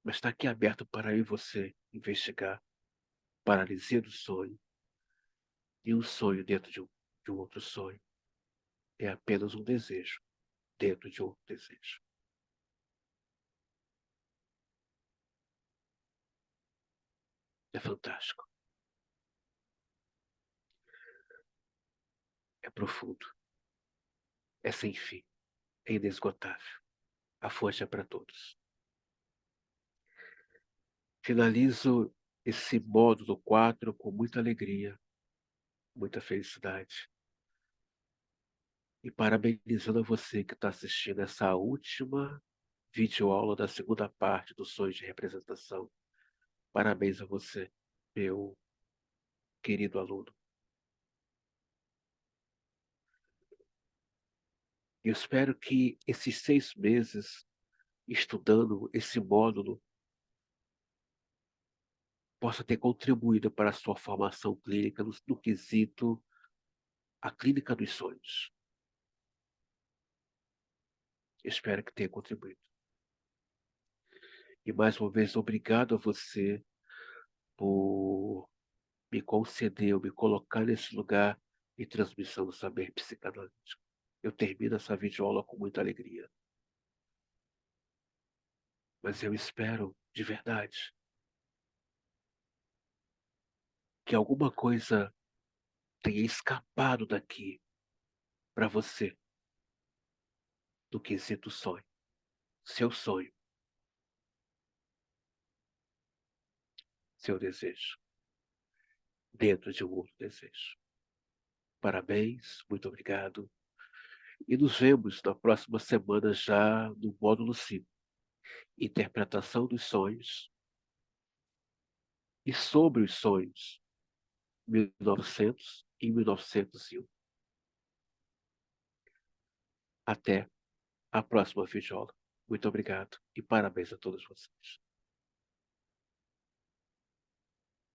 S1: Mas está aqui aberto para eu e você investigar paralisia do sonho e um sonho dentro de um outro sonho. É apenas um desejo dentro de outro desejo. É fantástico. É profundo. É sem fim. É inesgotável. A fonte é para todos. Finalizo esse módulo 4 com muita alegria, muita felicidade. E parabenizando a você que está assistindo essa última videoaula da segunda parte do Sonho de Representação. Parabéns a você, meu querido aluno. Eu espero que esses 6 meses estudando esse módulo possa ter contribuído para a sua formação clínica no quesito a clínica dos sonhos. Espero que tenha contribuído. E mais uma vez, obrigado a você por me conceder, me colocar nesse lugar de transmissão do saber psicanalítico. Eu termino essa videoaula com muita alegria. Mas eu espero, de verdade, que alguma coisa tenha escapado daqui para você do quesito sonho. Seu sonho, seu desejo, dentro de um outro desejo. Parabéns, muito obrigado. E nos vemos na próxima semana já no módulo 5, Interpretação dos Sonhos e sobre os sonhos, 1900 e 1901. Até a próxima videoaula. Muito obrigado e parabéns a todos vocês.